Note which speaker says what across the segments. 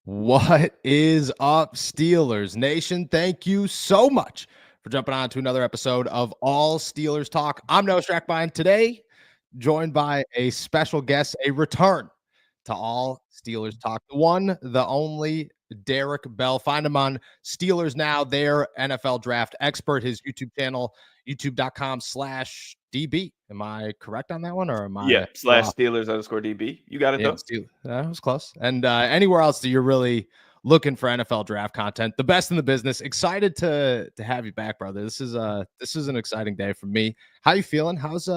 Speaker 1: What is up, Steelers Nation? Thank you so much for jumping on to another episode of All Steelers Talk. I'm Noah Strackbein. Today, joined by a special guest, a return to All Steelers Talk. The one, the only Derek Bell. Find him on Steelers Now, their NFL draft expert, his YouTube channel, youtube.com/DB. Am I correct on that one, or am
Speaker 2: Yeah,
Speaker 1: I
Speaker 2: slash Steelers_DB. You got it,
Speaker 1: yeah,
Speaker 2: though.
Speaker 1: that was close. And anywhere else that you're really looking for NFL draft content, the best in the business. Excited to have you back, brother. This is an exciting day for me. How you feeling? How's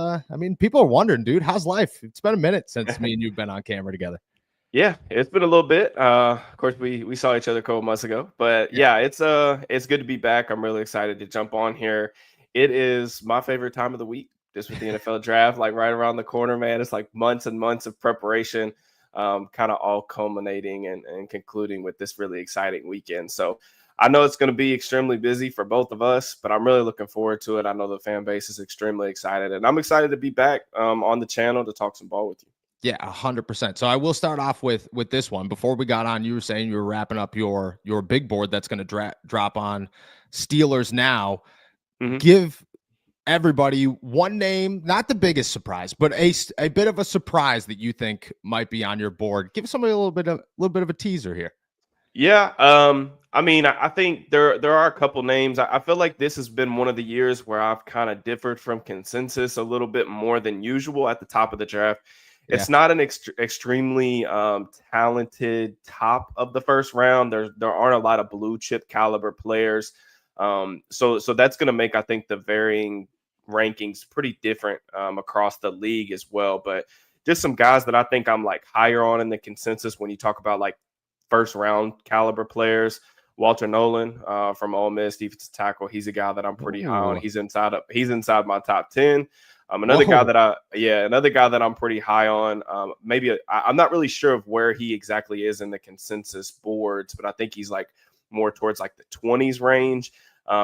Speaker 1: people are wondering, dude, how's life? It's been a minute since me and you've been on camera together.
Speaker 2: Yeah, it's been a little bit. Of course, we saw each other a couple months ago, but yeah, it's good to be back. I'm really excited to jump on here. It is my favorite time of the week, just with the NFL draft, like right around the corner, man. It's like months and months of preparation, kind of all culminating and concluding with this really exciting weekend. So I know it's going to be extremely busy for both of us, but I'm really looking forward to it. I know the fan base is extremely excited, and I'm excited to be back on the channel to talk some ball with you.
Speaker 1: Yeah, 100%. So I will start off with this one. Before we got on, you were saying you were wrapping up your big board that's going to drop on Steelers Now.
Speaker 2: Mm-hmm.
Speaker 1: Give everybody one name, not the biggest surprise, but a bit of a surprise that you think might be on your board. Give somebody a little bit of a teaser here.
Speaker 2: Yeah, I think there are a couple names. I feel like this has been one of the years where I've kind of differed from consensus a little bit more than usual at the top of the draft.
Speaker 1: Yeah.
Speaker 2: It's not an extremely talented top of the first round. There aren't a lot of blue chip caliber players. So that's going to make, I think, the varying rankings pretty different across the league as well. But just some guys that I think I'm like higher on in the consensus when you talk about like first round caliber players. Walter Nolan from Ole Miss, defensive tackle. He's a guy that I'm pretty high on. He's inside my top 10. Another guy that I'm pretty high on. I'm not really sure of where he exactly is in the consensus boards, but I think he's like more towards like the 20s range.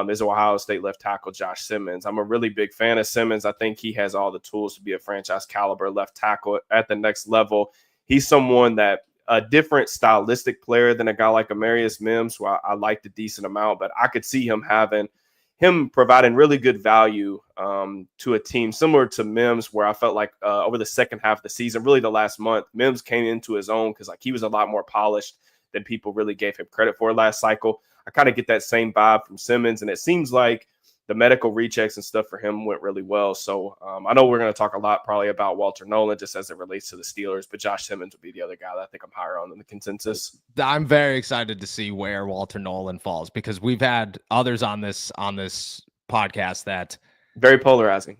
Speaker 2: Is Ohio State left tackle Josh Simmons. I'm a really big fan of Simmons. I think he has all the tools to be a franchise caliber left tackle at the next level. He's someone that a different stylistic player than a guy like Amarius Mims, who I liked a decent amount, but I could see him providing really good value to a team similar to Mims, where I felt like over the second half of the season, really the last month, Mims came into his own because like he was a lot more polished than people really gave him credit for last cycle. I kind of get that same vibe from Simmons, and it seems like the medical rechecks and stuff for him went really well. So I know we're going to talk a lot probably about Walter Nolan just as it relates to the Steelers, but Josh Simmons would be the other guy that I think I'm higher on in the consensus.
Speaker 1: I'm very excited to see where Walter Nolan falls because we've had others on this podcast that
Speaker 2: very polarizing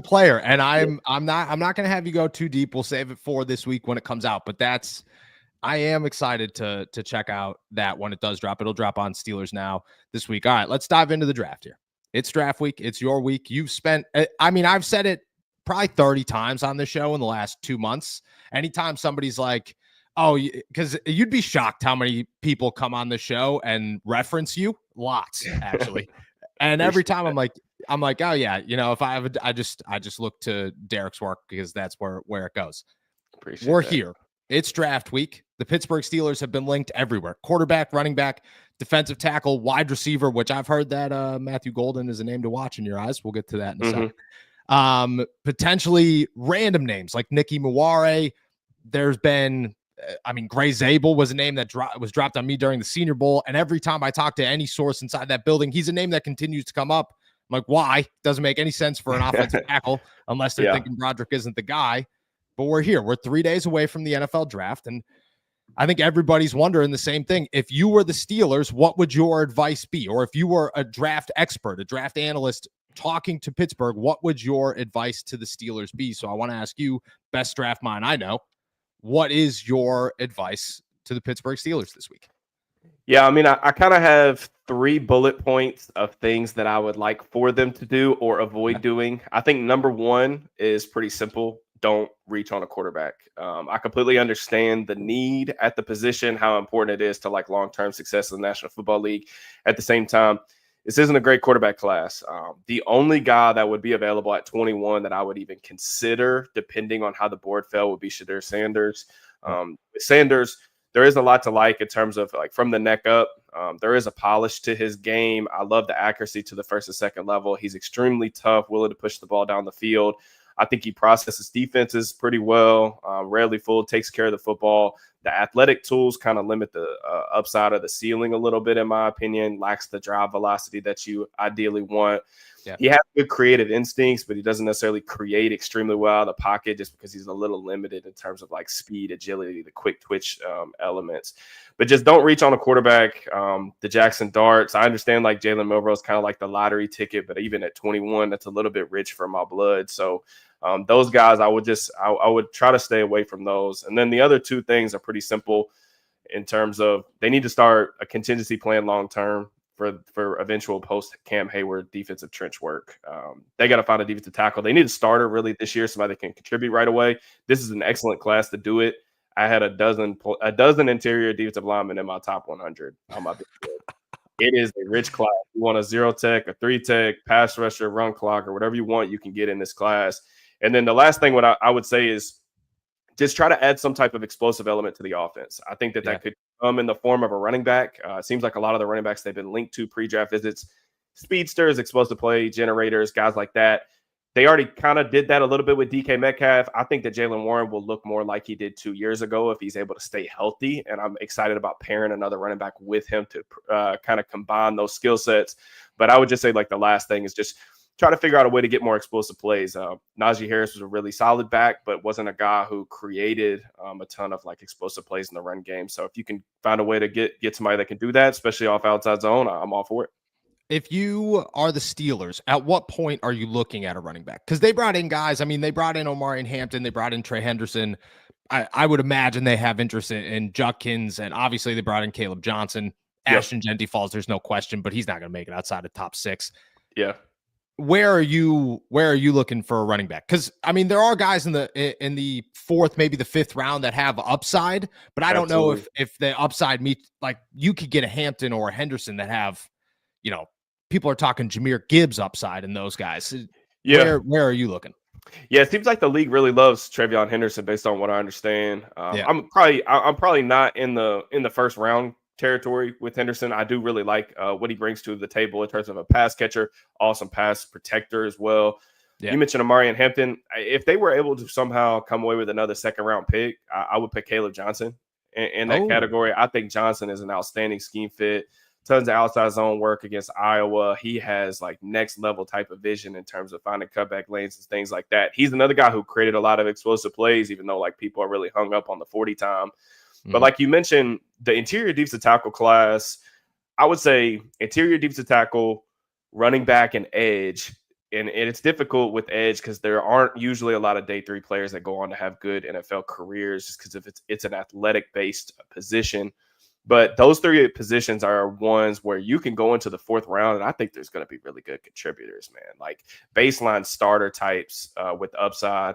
Speaker 1: player. And I'm not going to have you go too deep. We'll save it for this week when it comes out, but I am excited to check out that when it does drop. It'll drop on Steelers Now this week. All right, let's dive into the draft here. It's draft week. It's your week. You've spent, I've said it probably 30 times on the show in the last 2 months. Anytime somebody's like, oh, because you'd be shocked how many people come on the show and reference you. Lots, actually. And every time I'm like, oh yeah, if I have I just look to Derek's work because that's where it goes. We're here. It's draft week. The Pittsburgh Steelers have been linked everywhere. Quarterback, running back, defensive tackle, wide receiver, which I've heard that Matthew Golden is a name to watch in your eyes. We'll get to that in a second. Potentially random names like Nicky Muware. There's been, Gray Zabel was a name that was dropped on me during the Senior Bowl. And every time I talk to any source inside that building, he's a name that continues to come up. I'm like, why? Doesn't make any sense for an offensive tackle unless they're thinking Broderick isn't the guy. But we're here. We're 3 days away from the NFL draft. And I think everybody's wondering the same thing. If you were the Steelers, what would your advice be? Or if you were a draft expert, a draft analyst talking to Pittsburgh, what would your advice to the Steelers be? So I want to ask you, best draft mind I know, what is your advice to the Pittsburgh Steelers this week?
Speaker 2: Yeah, I kind of have 3 bullet points of things that I would like for them to do or avoid doing. I think number 1 is pretty simple. Don't reach on a quarterback. I completely understand the need at the position, how important it is to like long-term success in the National Football League. At the same time, this isn't a great quarterback class. The only guy that would be available at 21 that I would even consider, depending on how the board fell, would be Shadir Sanders. Sanders, there is a lot to like in terms of like from the neck up. There is a polish to his game. I love the accuracy to the first and second level. He's extremely tough, willing to push the ball down the field. I think he processes defenses pretty well, rarely fooled, takes care of the football. The athletic tools kind of limit the upside of the ceiling a little bit, in my opinion, lacks the drive velocity that you ideally want. Yeah. He has good creative instincts, but he doesn't necessarily create extremely well out of the pocket just because he's a little limited in terms of like speed, agility, the quick twitch elements. But just don't reach on a quarterback. The Jackson darts. I understand like Jalen Milroe is kind of like the lottery ticket, but even at 21, that's a little bit rich for my blood. So those guys, I would try to stay away from those. And then the other two things are pretty simple in terms of they need to start a contingency plan long term for eventual post Cam Hayward defensive trench work. They got to find a defensive tackle. They need a starter really this year, somebody that can contribute right away. This is an excellent class to do it. I had a dozen interior defensive linemen in my top 100 on my big board. It is a rich class. You want a 0 tech, a 3 tech, pass rusher, run clock, or whatever you want, you can get in this class. And then the last thing what I would say is just try to add some type of explosive element to the offense. I think that could come in the form of a running back. It seems like a lot of the running backs they've been linked to pre-draft visits, speedsters, explosive play generators, guys like that. They already kind of did that a little bit with DK Metcalf. I think that Jaylen Warren will look more like he did 2 years ago if he's able to stay healthy. And I'm excited about pairing another running back with him to kind of combine those skill sets. But I would just say like the last thing is just try to figure out a way to get more explosive plays. Najee Harris was a really solid back, but wasn't a guy who created a ton of like explosive plays in the run game. So if you can find a way to get somebody that can do that, especially off outside zone, I'm all for it.
Speaker 1: If you are the Steelers, at what point are you looking at a running back? Because they brought in guys. I mean, they brought in Omarion Hampton. They brought in Trey Henderson. I would imagine they have interest in Judkins, and obviously they brought in Caleb Johnson. Ashton Jeanty falls, there's no question, but he's not going to make it outside of top 6.
Speaker 2: Yeah.
Speaker 1: Where are you looking for a running back? Because I mean, there are guys in the 4th, maybe the 5th round that have upside, but I don't know if the upside meets, like you could get a Hampton or a Henderson that have, you know, people are talking Jahmyr Gibbs upside in those guys. Yeah. Where are you looking?
Speaker 2: Yeah, it seems like the league really loves Trevion Henderson based on what I understand. I'm probably not in the first round territory with Henderson. I do really like what he brings to the table in terms of a pass catcher, awesome pass protector as well. Yeah. You mentioned Omarion Hampton. If they were able to somehow come away with another second round pick, I would pick Caleb Johnson in that category. I think Johnson is an outstanding scheme fit. Tons of outside zone work against Iowa. He has like next level type of vision in terms of finding cutback lanes and things like that. He's another guy who created a lot of explosive plays, even though like people are really hung up on the 40 time. But like you mentioned, the interior defensive tackle class, I would say interior defensive tackle, running back, and edge. And it's difficult with edge because there aren't usually a lot of day 3 players that go on to have good NFL careers just because if it's an athletic based position. But those 3 positions are ones where you can go into the 4th round, and I think there's going to be really good contributors, man. Like baseline starter types with upside.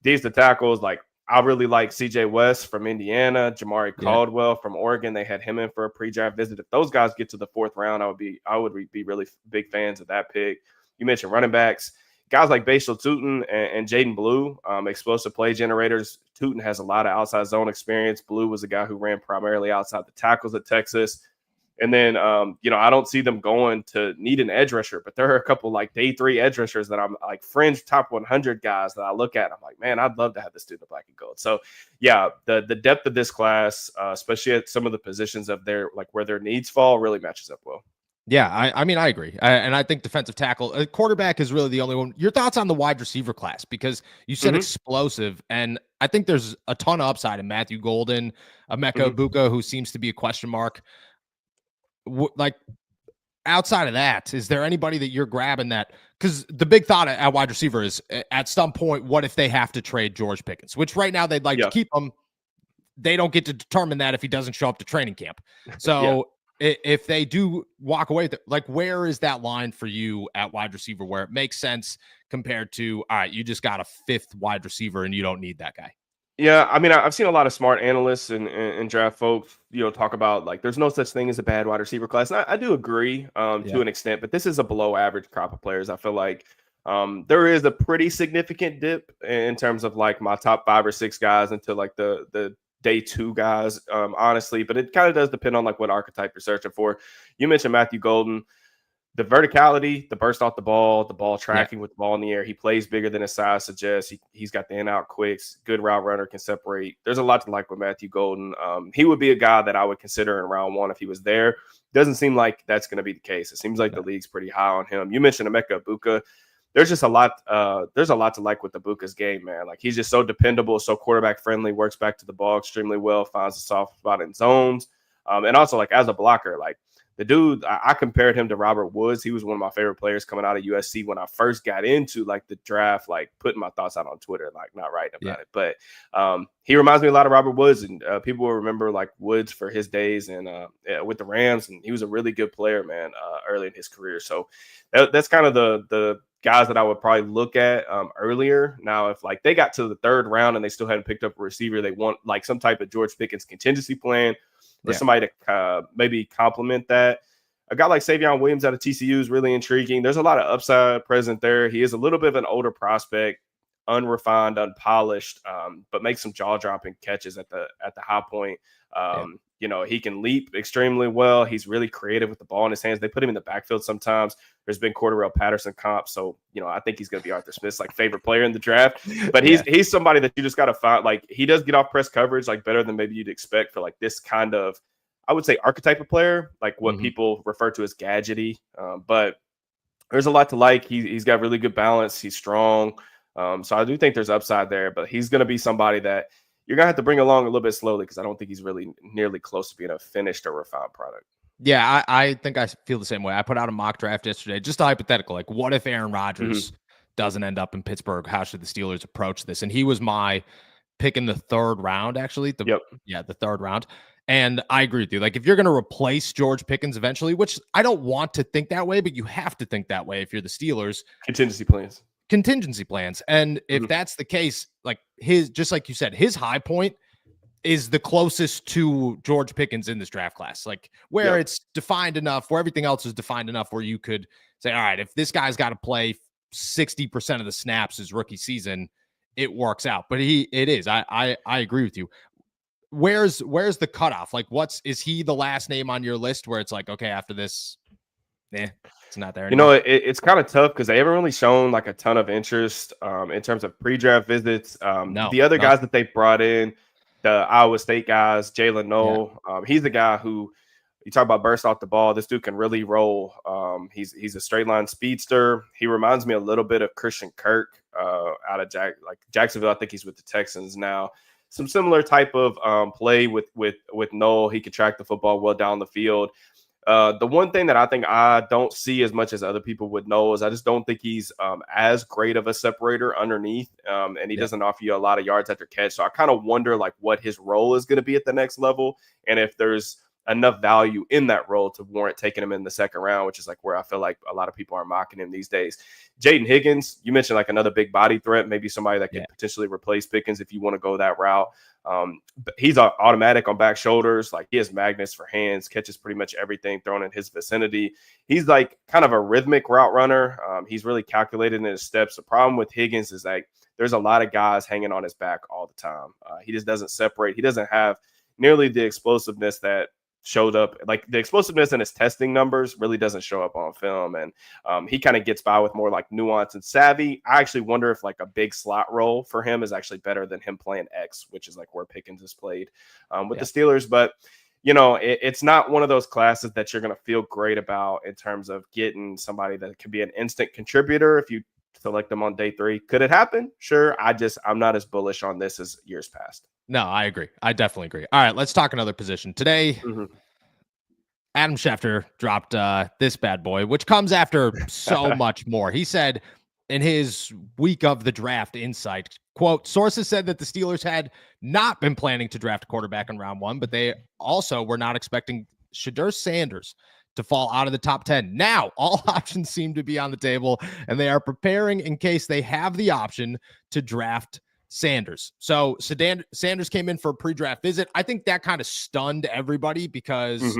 Speaker 2: Defensive tackles, like I really like CJ West from Indiana, Jamari Caldwell from Oregon. They had him in for a pre-draft visit. If those guys get to the 4th round, I would be really big fans of that pick. You mentioned running backs. Guys like Bashal Tootin and Jaden Blue, explosive play generators. Tootin has a lot of outside zone experience. Blue was a guy who ran primarily outside the tackles at Texas. And then, I don't see them going to need an edge rusher, but there are a couple like day 3 edge rushers that I'm like fringe top 100 guys that I look at. I'm like, man, I'd love to have this dude in black and gold. So, yeah, the depth of this class, especially at some of the positions of their like where their needs fall, really matches up well.
Speaker 1: Yeah, I mean, I agree. And I think defensive tackle, quarterback is really the only one. Your thoughts on the wide receiver class? Because you said explosive, and I think there's a ton of upside in Matthew Golden, Emeka Egbuka, who seems to be a question mark. Like outside of that, is there anybody that you're grabbing that? Because the big thought at wide receiver is at some point, what if they have to trade George Pickens, which right now they'd like to keep him. They don't get to determine that if he doesn't show up to training camp. So if they do walk away, like where is that line for you at wide receiver where it makes sense compared to, all right, you just got a 5th wide receiver and you don't need that guy?
Speaker 2: Yeah, I mean, I've seen a lot of smart analysts and draft folks, talk about like there's no such thing as a bad wide receiver class. And I do agree to an extent, but this is a below average crop of players. I feel like there is a pretty significant dip in terms of like my top 5 or 6 guys into like the day 2 guys, honestly, but it kind of does depend on like what archetype you're searching for. You mentioned Matthew Golden. The verticality, the burst off the ball
Speaker 1: Yeah.
Speaker 2: tracking with the ball in the air. He plays bigger than his size suggests. He's got the in out quicks, good route runner, can separate. There's a lot to like with Matthew Golden. He would be a guy that I would consider in round 1 if he was there. Doesn't seem like that's going to be the case. It seems like the league's pretty high on him. You mentioned Emeka Ibuka. There's just a lot. There's a lot to like with Ibuka's game, man. Like he's just so dependable, so quarterback friendly, works back to the ball extremely well, finds a soft spot in zones, and also like as a blocker, like. The dude, I compared him to Robert Woods. He was one of my favorite players coming out of USC when I first got into like the draft, like putting my thoughts out on Twitter, like not writing about it. But he reminds me a lot of Robert Woods, and people will remember like Woods for his days and with the Rams, and he was a really good player, man, early in his career. So that's kind of the guys that I would probably look at earlier. Now, if like they got to the 3rd round and they still hadn't picked up a receiver, they want like some type of George Pickens contingency plan. For somebody to maybe complement that. A guy like Savion Williams out of TCU is really intriguing. There's a lot of upside present there. He is a little bit of an older prospect, unrefined, unpolished, but makes some jaw-dropping catches at the high point. You know, he can leap extremely well. He's really creative with the ball in his hands. They put him in the backfield sometimes. There's been Cordarrelle Patterson comp, so you know I think he's going to be Arthur Smith's like favorite player in the draft. But he's somebody that you just got to find. Like he does get off press coverage like better than maybe you'd expect for like this kind of, I would say, archetype of player, like what people refer to as gadgety. But there's a lot to like. He's got really good balance. He's strong. So I do think there's upside there. But he's going to be somebody that you're going to have to bring along a little bit slowly because I don't think he's really nearly close to being a finished or refined product.
Speaker 1: Yeah, I think I feel the same way. I put out a mock draft yesterday, just a hypothetical. Like, what if Aaron Rodgers doesn't end up in Pittsburgh? How should the Steelers approach this? And he was my pick in the 3rd round, actually. The 3rd round. And I agree with you. Like, if you're going to replace George Pickens eventually, which I don't want to think that way, but you have to think that way if you're the Steelers. Contingency plans. And if that's the case, like just like you said, his high point is the closest to George Pickens in this draft class, like where it's defined enough, where everything else is defined enough, where you could say, all right, if this guy's got to play 60% of the snaps his rookie season, it works out. But I agree with you. Where's the cutoff? Like, is he the last name on your list where it's like, okay, after this, it's not there anymore?
Speaker 2: You know, it's kind of tough because they haven't really shown like a ton of interest in terms of pre-draft visits. The other guys that they brought in, the Iowa State guys, Jalen Noel, he's the guy who you talk about burst off the ball. This dude can really roll. He's a straight line speedster. He reminds me a little bit of Christian Kirk out of Jacksonville. I think he's with the Texans now. Some similar type of play with Noel. He can track the football well down the field. The one thing that I think I don't see as much as other people would know is I just don't think he's as great of a separator underneath, and he doesn't offer you a lot of yards after catch. So I kind of wonder like what his role is going to be at the next level, and if there's enough value in that role to warrant taking him in the 2nd round, which is like where I feel like a lot of people are mocking him these days. Jaden Higgins, you mentioned like another big body threat, maybe somebody that could potentially replace Pickens if you want to go that route. But he's automatic on back shoulders. Like he has magnets for hands, catches pretty much everything thrown in his vicinity. He's like kind of a rhythmic route runner. He's really calculated in his steps. The problem with Higgins is like there's a lot of guys hanging on his back all the time. He just doesn't separate. He doesn't have nearly the explosiveness that showed up. Like the explosiveness in his testing numbers really doesn't show up on film. And he kind of gets by with more like nuance and savvy. I actually wonder if like a big slot role for him is actually better than him playing X, which is like where Pickens is played with the Steelers. But, you know, it's not one of those classes that you're going to feel great about in terms of getting somebody that could be an instant contributor if you select them on day 3. Could it happen? Sure. I'm not as bullish on this as years past.
Speaker 1: No, I agree. I definitely agree. All right, let's talk another position. Today, Adam Schefter dropped this bad boy, which comes after so much more. He said in his week of the draft insight, quote, sources said that the Steelers had not been planning to draft a quarterback in round 1, but they also were not expecting Shedeur Sanders to fall out of the top 10. Now, all options seem to be on the table, and they are preparing in case they have the option to draft Sanders. So Sanders came in for a pre-draft visit. I think that kind of stunned everybody because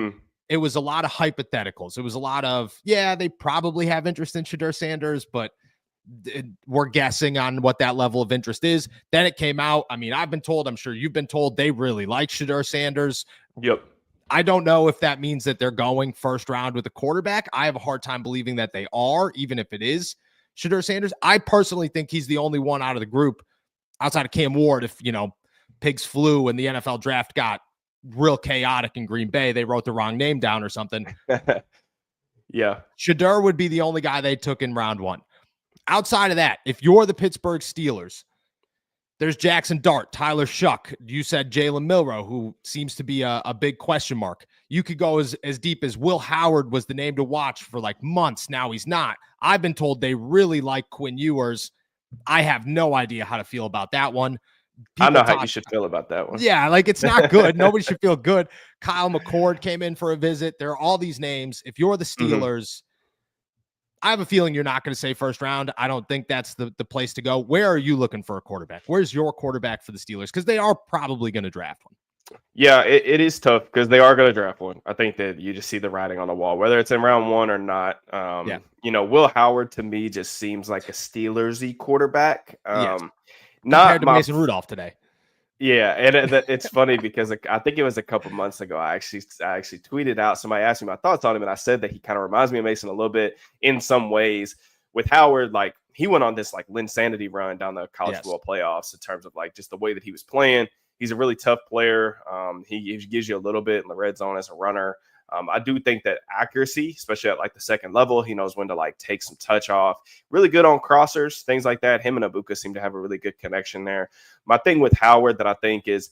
Speaker 1: it was a lot of hypotheticals. It was a lot of, they probably have interest in Shedeur Sanders, but we're guessing on what that level of interest is. Then it came out. I mean, I've been told, I'm sure you've been told, they really like Shedeur Sanders.
Speaker 2: Yep.
Speaker 1: I don't know if that means that they're going first round with a quarterback. I have a hard time believing that they are, even if it is Shedeur Sanders. I personally think he's the only one out of the group outside of Cam Ward. If, pigs flew and the NFL draft got real chaotic in Green Bay, they wrote the wrong name down or something.
Speaker 2: Yeah.
Speaker 1: Shedeur would be the only guy they took in round one. Outside of that, if you're the Pittsburgh Steelers, there's Jackson Dart, Tyler Shuck. You said Jalen Milroe, who seems to be a big question mark. You could go as deep as Will Howard was the name to watch for like months. Now he's not. I've been told they really like Quinn Ewers. I have no idea how to feel about that one.
Speaker 2: I know how you should feel about that one.
Speaker 1: Yeah, like it's not good. Nobody should feel good. Kyle McCord came in for a visit. There are all these names. If you're the Steelers, I have a feeling you're not going to say first round. I don't think that's the place to go. Where are you looking for a quarterback? Where's your quarterback for the Steelers? Because they are probably going to draft one.
Speaker 2: Yeah, it is tough because they are going to draft one. I think that you just see the writing on the wall, whether it's in round one or not. Will Howard to me just seems like a Steelers-y quarterback.
Speaker 1: Compared to Mason Rudolph today.
Speaker 2: Yeah, and it's funny because I think it was a couple months ago. I actually tweeted out. Somebody asked me my thoughts on him, and I said that he kind of reminds me of Mason a little bit in some ways. With Howard, like he went on this like Linsanity run down the college football playoffs in terms of like just the way that he was playing. He's a really tough player. He gives you a little bit in the red zone as a runner. I do think that accuracy, especially at like the second level, he knows when to like take some touch off. Really good on crossers, things like that. Him and Abuka seem to have a really good connection there. My thing with Howard that I think is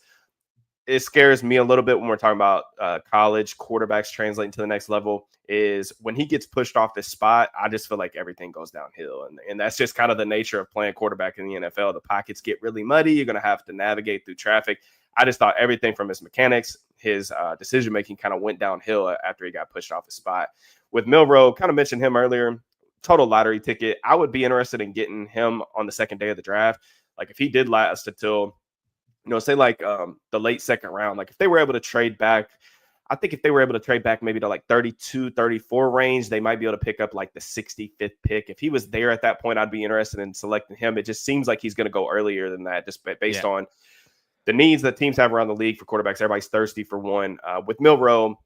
Speaker 2: it scares me a little bit when we're talking about college quarterbacks translating to the next level is when he gets pushed off this spot, I just feel like everything goes downhill. And that's just kind of the nature of playing quarterback in the NFL. The pockets get really muddy. You're going to have to navigate through traffic. I just thought everything from his mechanics, his decision-making kind of went downhill after he got pushed off his spot. With Milroe, kind of mentioned him earlier, total lottery ticket. I would be interested in getting him on the second day of the draft. Like if he did last until, say like the late second round, like if they were able to trade back, I think if they were able to trade back maybe to like 32, 34 range, they might be able to pick up like the 65th pick. If he was there at that point, I'd be interested in selecting him. It just seems like he's going to go earlier than that, just based on the needs that teams have around the league for quarterbacks. Everybody's thirsty for one. With Milroe,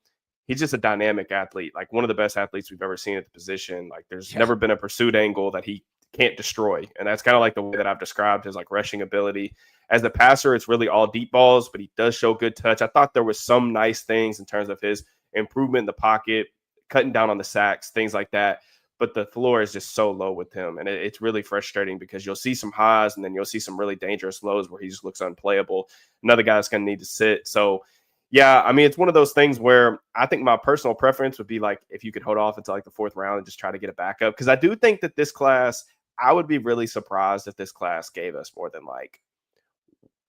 Speaker 2: he's just a dynamic athlete, like one of the best athletes we've ever seen at the position. Like there's never been a pursuit angle that he can't destroy. And that's kind of like the way that I've described his like rushing ability. As a passer, it's really all deep balls, but he does show good touch. I thought there was some nice things in terms of his improvement in the pocket, cutting down on the sacks, things like that. But the floor is just so low with him. And it's really frustrating because you'll see some highs and then you'll see some really dangerous lows where he just looks unplayable. Another guy's going to need to sit. So, yeah, I mean, it's one of those things where I think my personal preference would be like if you could hold off until like the fourth round and just try to get a backup. Because I do think that this class, I would be really surprised if this class gave us more than like,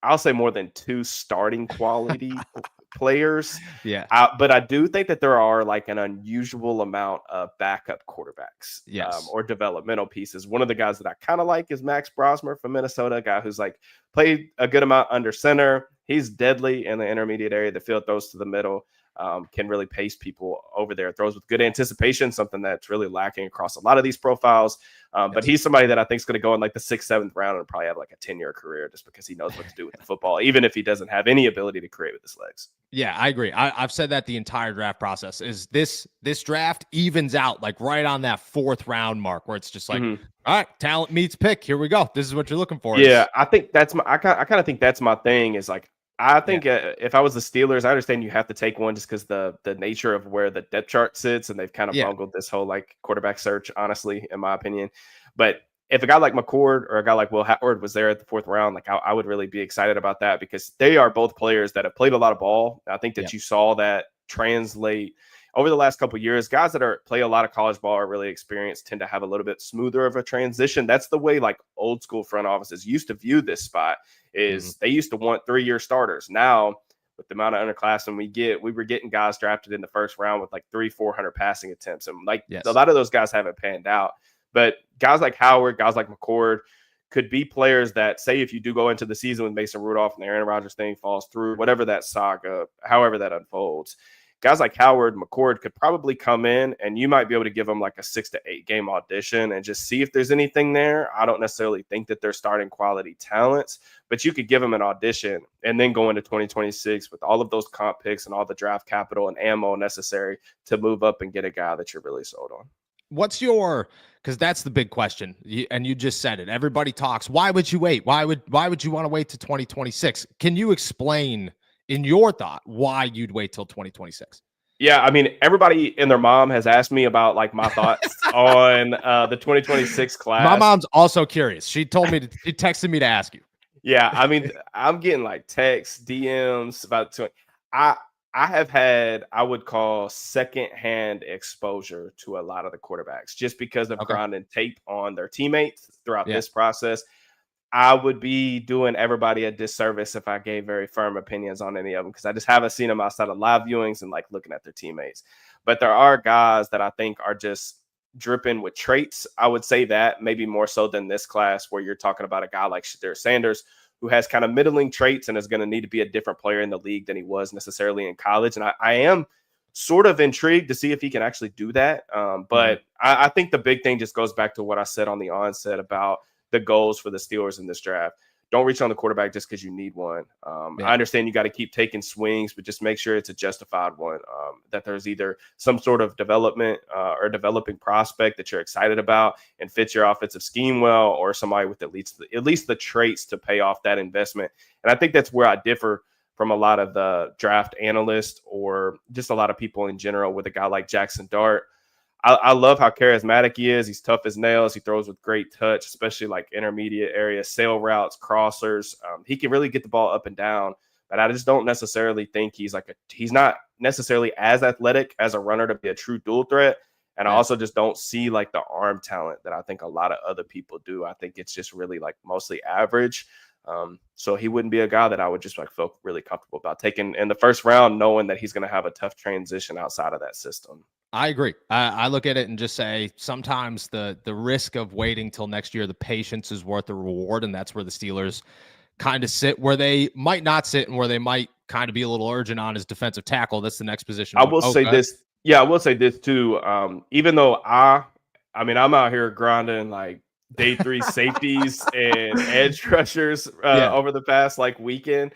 Speaker 2: I'll say more than 2 starting quality players.
Speaker 1: Yeah.
Speaker 2: But I do think that there are like an unusual amount of backup quarterbacks or developmental pieces. One of the guys that I kind of like is Max Brosmer from Minnesota, a guy who's like played a good amount under center. He's deadly in the intermediate area. The field throws to the middle. Can really pace people over there. Throws with good anticipation, something that's really lacking across a lot of these profiles. But he's somebody that I think is going to go in like the 6th, 7th round and probably have like a 10-year career just because he knows what to do with the football, even if he doesn't have any ability to create with his legs.
Speaker 1: Yeah, I agree. I've said that the entire draft process is this draft evens out like right on that 4th round mark where it's just like, all right, talent meets pick. Here we go. This is what you're looking for.
Speaker 2: Yeah, I think that's I kind of think that's my thing is like, I think if I was the Steelers, I understand you have to take one just because the nature of where the depth chart sits, and they've kind of bungled this whole like quarterback search, honestly, in my opinion. But if a guy like McCord or a guy like Will Howard was there at the 4th round, like I would really be excited about that because they are both players that have played a lot of ball. I think that you saw that translate over the last couple of years. Guys that play a lot of college ball are really experienced, tend to have a little bit smoother of a transition. That's the way like old school front offices used to view this spot. Is they used to want 3-year starters. Now, with the amount of underclassmen we were getting guys drafted in the 1st round with like 300-400 passing attempts. And like a lot of those guys haven't panned out. But guys like Howard, guys like McCord could be players that say if you do go into the season with Mason Rudolph and the Aaron Rodgers thing falls through, whatever that saga, however that unfolds, guys like Howard, McCord could probably come in, and you might be able to give them like a 6 to 8 game audition and just see if there's anything there. I don't necessarily think that they're starting quality talents, but you could give them an audition and then go into 2026 with all of those comp picks and all the draft capital and ammo necessary to move up and get a guy that you're really sold on.
Speaker 1: What's your, because that's the big question, and you just said it. Everybody talks. Why would you wait? Why would you want to wait to 2026? Can you explain in your thought why you'd wait till 2026?
Speaker 2: Yeah, I mean, everybody and their mom has asked me about like my thoughts on the 2026 class.
Speaker 1: My mom's also curious. She told me she texted me to ask you.
Speaker 2: Yeah, I mean, I'm getting like texts, DMs about 20. I have had, I would call, secondhand exposure to a lot of the quarterbacks just because of grinding tape on their teammates throughout this process. I would be doing everybody a disservice if I gave very firm opinions on any of them because I just haven't seen them outside of live viewings and like looking at their teammates. But there are guys that I think are just dripping with traits. I would say that maybe more so than this class where you're talking about a guy like Shadir Sanders, who has kind of middling traits and is going to need to be a different player in the league than he was necessarily in college. And I am sort of intrigued to see if he can actually do that. But I think the big thing just goes back to what I said on the onset about the goals for the Steelers in this draft. Don't reach on the quarterback just because you need one. I understand you got to keep taking swings, but just make sure it's a justified one, that there's either some sort of development or developing prospect that you're excited about and fits your offensive scheme well, or somebody with at least the traits to pay off that investment. And I think that's where I differ from a lot of the draft analysts or just a lot of people in general with a guy like Jackson Dart. I love how charismatic he is. He's tough as nails. He throws with great touch, especially like intermediate areas, sail routes, crossers. He can really get the ball up and down, but I just don't necessarily think he's not necessarily as athletic as a runner to be a true dual threat. And I also just don't see like the arm talent that I think a lot of other people do. I think it's just really like mostly average. So he wouldn't be a guy that I would just like feel really comfortable about taking in the first round, knowing that he's going to have a tough transition outside of that system.
Speaker 1: I agree. I look at it and just say sometimes the risk of waiting till next year, the patience is worth the reward. And that's where the Steelers kind of sit, where they might not sit and where they might kind of be a little urgent on his defensive tackle. That's the next position.
Speaker 2: I will say this. Yeah, I will say this too. Even though I mean, I'm out here grinding like day 3 safeties and edge rushers over the past like weekend,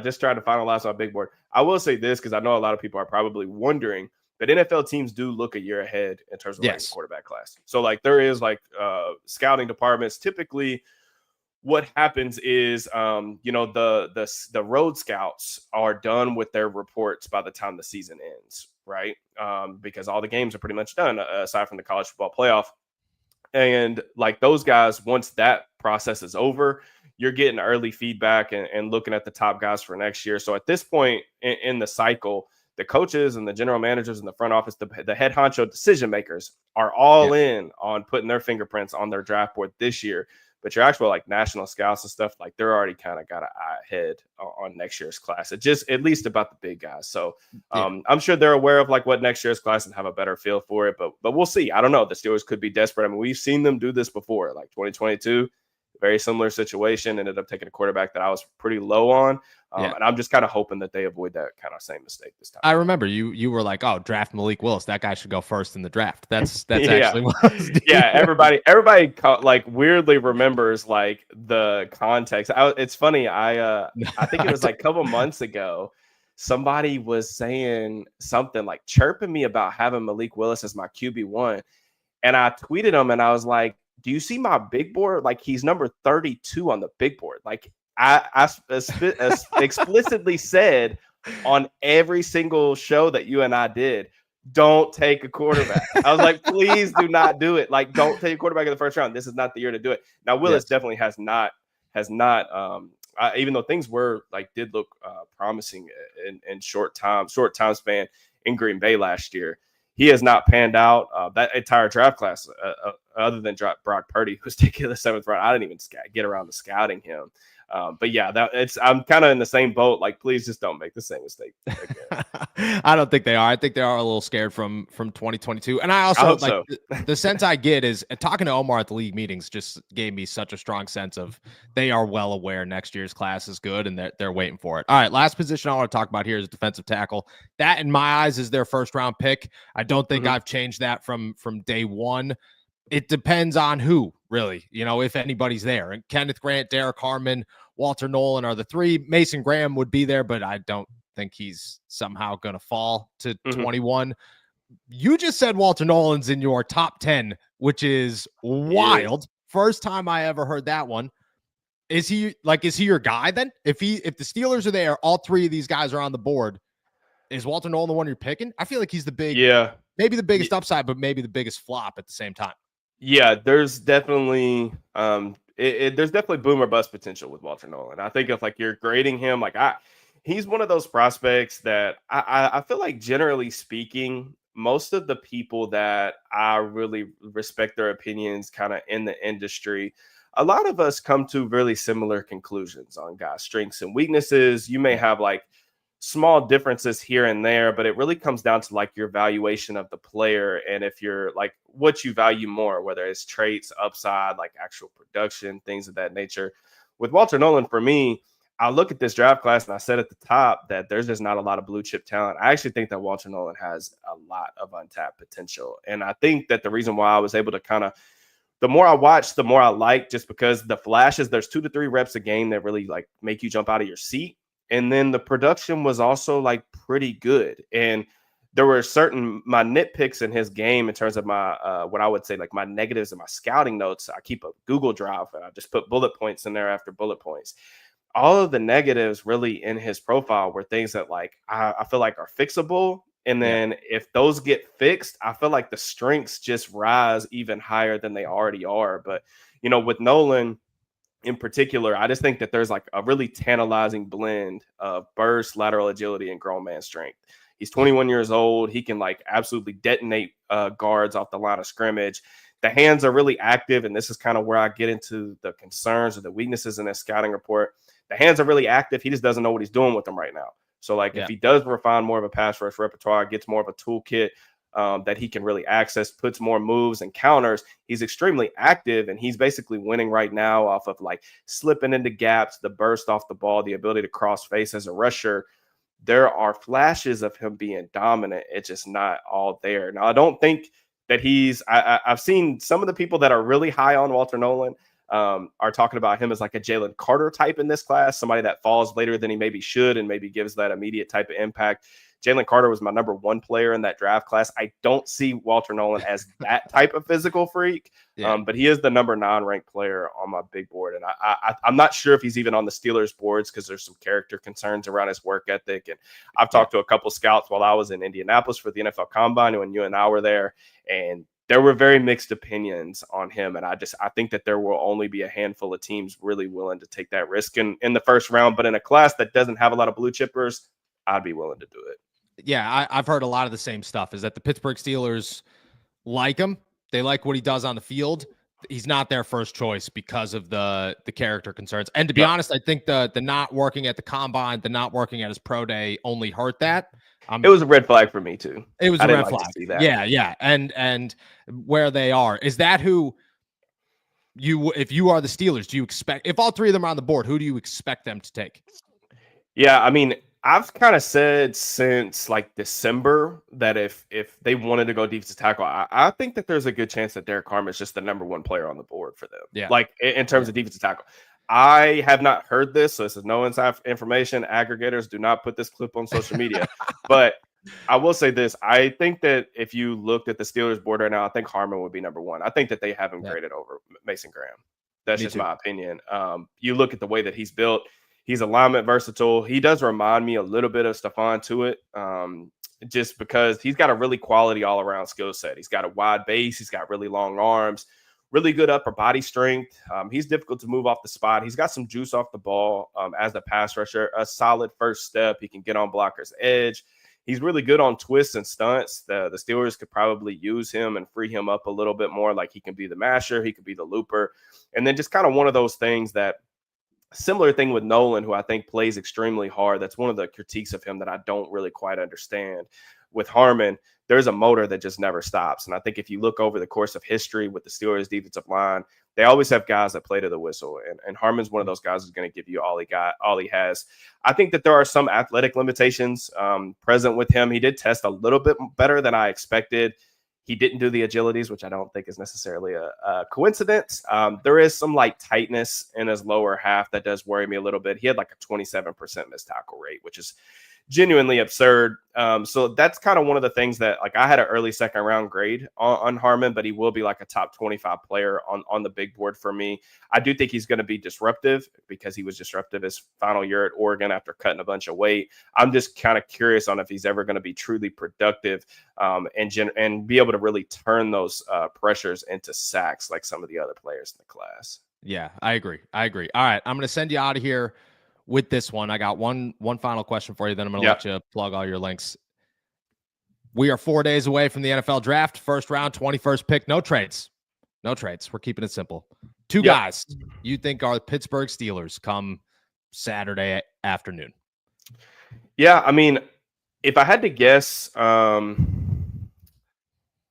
Speaker 2: just trying to finalize my big board. I will say this because I know a lot of people are probably wondering, but NFL teams do look a year ahead in terms of like the quarterback class. So like there is like scouting departments. Typically, what happens is the road scouts are done with their reports by the time the season ends, right? Because all the games are pretty much done aside from the college football playoff. And like those guys, once that process is over, you're getting early feedback and looking at the top guys for next year. So at this point in the cycle, the coaches and the general managers in the front office, the head honcho decision makers are all in on putting their fingerprints on their draft board this year. But your actual like national scouts and stuff, like they're already kind of got an eye ahead on next year's class. It just at least about the big guys. So I'm sure they're aware of like what next year's class and have a better feel for it. But we'll see. I don't know. The Steelers could be desperate. I mean, we've seen them do this before, like 2022. Very similar situation. Ended up taking a quarterback that I was pretty low on. And I'm just kind of hoping that they avoid that kind of same mistake this time.
Speaker 1: I remember you were like, oh, draft Malik Willis. That guy should go first in the draft. That's actually what I was doing.
Speaker 2: Yeah, everybody like weirdly remembers like the context. It's funny. I think it was like a couple months ago, somebody was saying something like chirping me about having Malik Willis as my QB1. And I tweeted him and I was like, do you see my big board? Like he's number 32 on the big board. Like I explicitly said on every single show that you and I did, don't take a quarterback. I was like, please do not do it. Like, don't take a quarterback in the first round. This is not the year to do it. Now, Willis definitely has not, even though things did look promising in short time span in Green Bay last year. He has not panned out. That entire draft class, other than Brock Purdy, who was taken in the 7th round, I didn't even get around to scouting him. But yeah, I'm kind of in the same boat. Like, please just don't make the same mistake again.
Speaker 1: I don't think they are. I think they are a little scared from 2022. And I
Speaker 2: I
Speaker 1: also
Speaker 2: hope
Speaker 1: like
Speaker 2: so.
Speaker 1: the sense I get is talking to Omar at the league meetings just gave me such a strong sense of they are well aware next year's class is good and they're waiting for it. All right, last position I want to talk about here is defensive tackle. That in my eyes is their first round pick. I don't think I've changed that from day one. It depends on who, really, if anybody's there. And Kenneth Grant, Derek Harmon, Walter Nolan are the three. Mason Graham would be there, but I don't think he's somehow going to fall to 21. You just said Walter Nolan's in your top 10, which is wild. First time I ever heard that one. Is he your guy then? If the Steelers are there, all three of these guys are on the board. Is Walter Nolan the one you're picking? I feel like he's maybe the biggest upside, but maybe the biggest flop at the same time.
Speaker 2: Yeah, there's definitely there's definitely boom or bust potential with Walter Nolan. I think if like you're grading him, he's one of those prospects that I feel like generally speaking, most of the people that I really respect their opinions kind of in the industry, a lot of us come to really similar conclusions on guys' strengths and weaknesses. You may have like small differences here and there, but it really comes down to like your valuation of the player and if you're like what you value more, whether it's traits, upside, like actual production, things of that nature. With Walter Nolan, for me, I look at this draft class and I said at the top that there's just not a lot of blue chip talent. I actually think that Walter Nolan has a lot of untapped potential. And I think that the reason why I was able to the more I watch, the more I like, just because the flashes, there's 2 to 3 reps a game that really like make you jump out of your seat. And then the production was also like pretty good. And there were my nitpicks in his game in terms of my, what I would say, like my negatives and my scouting notes. I keep a Google Drive and I just put bullet points in there after bullet points. All of the negatives really in his profile were things that like, I feel like are fixable. And then if those get fixed, I feel like the strengths just rise even higher than they already are. But, with Nolan, in particular, I just think that there's like a really tantalizing blend of burst, lateral agility, and grown man strength. He's 21 years old. He can like absolutely detonate guards off the line of scrimmage. The hands are really active, and this is kind of where I get into the concerns or the weaknesses in this scouting report. The hands are really active. He just doesn't know what he's doing with them right now. So if he does refine more of a pass rush repertoire, gets more of a toolkit, that he can really access, puts more moves and counters. He's extremely active, and he's basically winning right now off of like slipping into gaps, the burst off the ball, the ability to cross face as a rusher. There are flashes of him being dominant. It's just not all there. Now, I don't think that I've seen some of the people that are really high on Walter Nolan are talking about him as like a Jalen Carter type in this class, somebody that falls later than he maybe should and maybe gives that immediate type of impact. Jalen Carter was my number 1 player in that draft class. I don't see Walter Nolan as that type of physical freak, but he is the number 9 ranked player on my big board. And I'm not sure if he's even on the Steelers boards because there's some character concerns around his work ethic. And I've talked to a couple scouts while I was in Indianapolis for the NFL Combine when you and I were there, and there were very mixed opinions on him. And I think that there will only be a handful of teams really willing to take that risk in the first round. But in a class that doesn't have a lot of blue chippers, I'd be willing to do it.
Speaker 1: Yeah, I've heard a lot of the same stuff, is that the Pittsburgh Steelers like him. They like what he does on the field. He's not their first choice because of the character concerns. And to be honest, I think the not working at the combine, the not working at his pro day only hurt that.
Speaker 2: It was a red flag for me too.
Speaker 1: It was a red flag.
Speaker 2: See that.
Speaker 1: Yeah. And where they are, is that who if you are the Steelers, do you expect, if all three of them are on the board, who do you expect them to take?
Speaker 2: Yeah, I mean, I've kind of said since like December that if they wanted to go defensive tackle, I think that there's a good chance that Derek Harmon is just the number 1 player on the board for them.
Speaker 1: Yeah.
Speaker 2: Like in terms of defensive tackle. I have not heard this, so this is no inside information. Aggregators, do not put this clip on social media. But I will say this. I think that if you looked at the Steelers board right now, I think Harmon would be number 1. I think that they have him graded over Mason Graham. That's just my opinion. You look at the way that he's built. He's alignment versatile. He does remind me a little bit of Stephon Tuitt, just because he's got a really quality all-around skill set. He's got a wide base. He's got really long arms, really good upper body strength. He's difficult to move off the spot. He's got some juice off the ball as a pass rusher, a solid first step. He can get on blockers' edge. He's really good on twists and stunts. The Steelers could probably use him and free him up a little bit more. Like he can be the masher. He could be the looper. And then just kind of one of those things that Similar thing with Nolan, who I think plays extremely hard. That's one of the critiques of him that I don't really quite understand. With Harmon, there's a motor that just never stops. And I think if you look over the course of history with the Steelers defensive line, they always have guys that play to the whistle. And Harmon's one of those guys who's going to give you all he has. I think that there are some athletic limitations present with him. He did test a little bit better than I expected. He didn't do the agilities, which I don't think is necessarily a coincidence. There is some like tightness in his lower half that does worry me a little bit. He had like a 27% missed tackle rate, which is genuinely absurd. So that's kind of one of the things that like I had an early second round grade on Harmon, but he will be like a top 25 player on the big board for me. I do think he's going to be disruptive because he was disruptive his final year at Oregon after cutting a bunch of weight. I'm just kind of curious on if he's ever going to be truly productive and be able to really turn those pressures into sacks like some of the other players in the class.
Speaker 1: Yeah, I agree. All right, I'm going to send you out of here with this one. I got one final question for you, then I'm going to let you plug all your links. We are 4 days away from the NFL draft. First round, 21st pick. No trades. We're keeping it simple. Two guys you think are the Pittsburgh Steelers come Saturday afternoon.
Speaker 2: Yeah, I mean, if I had to guess, I'll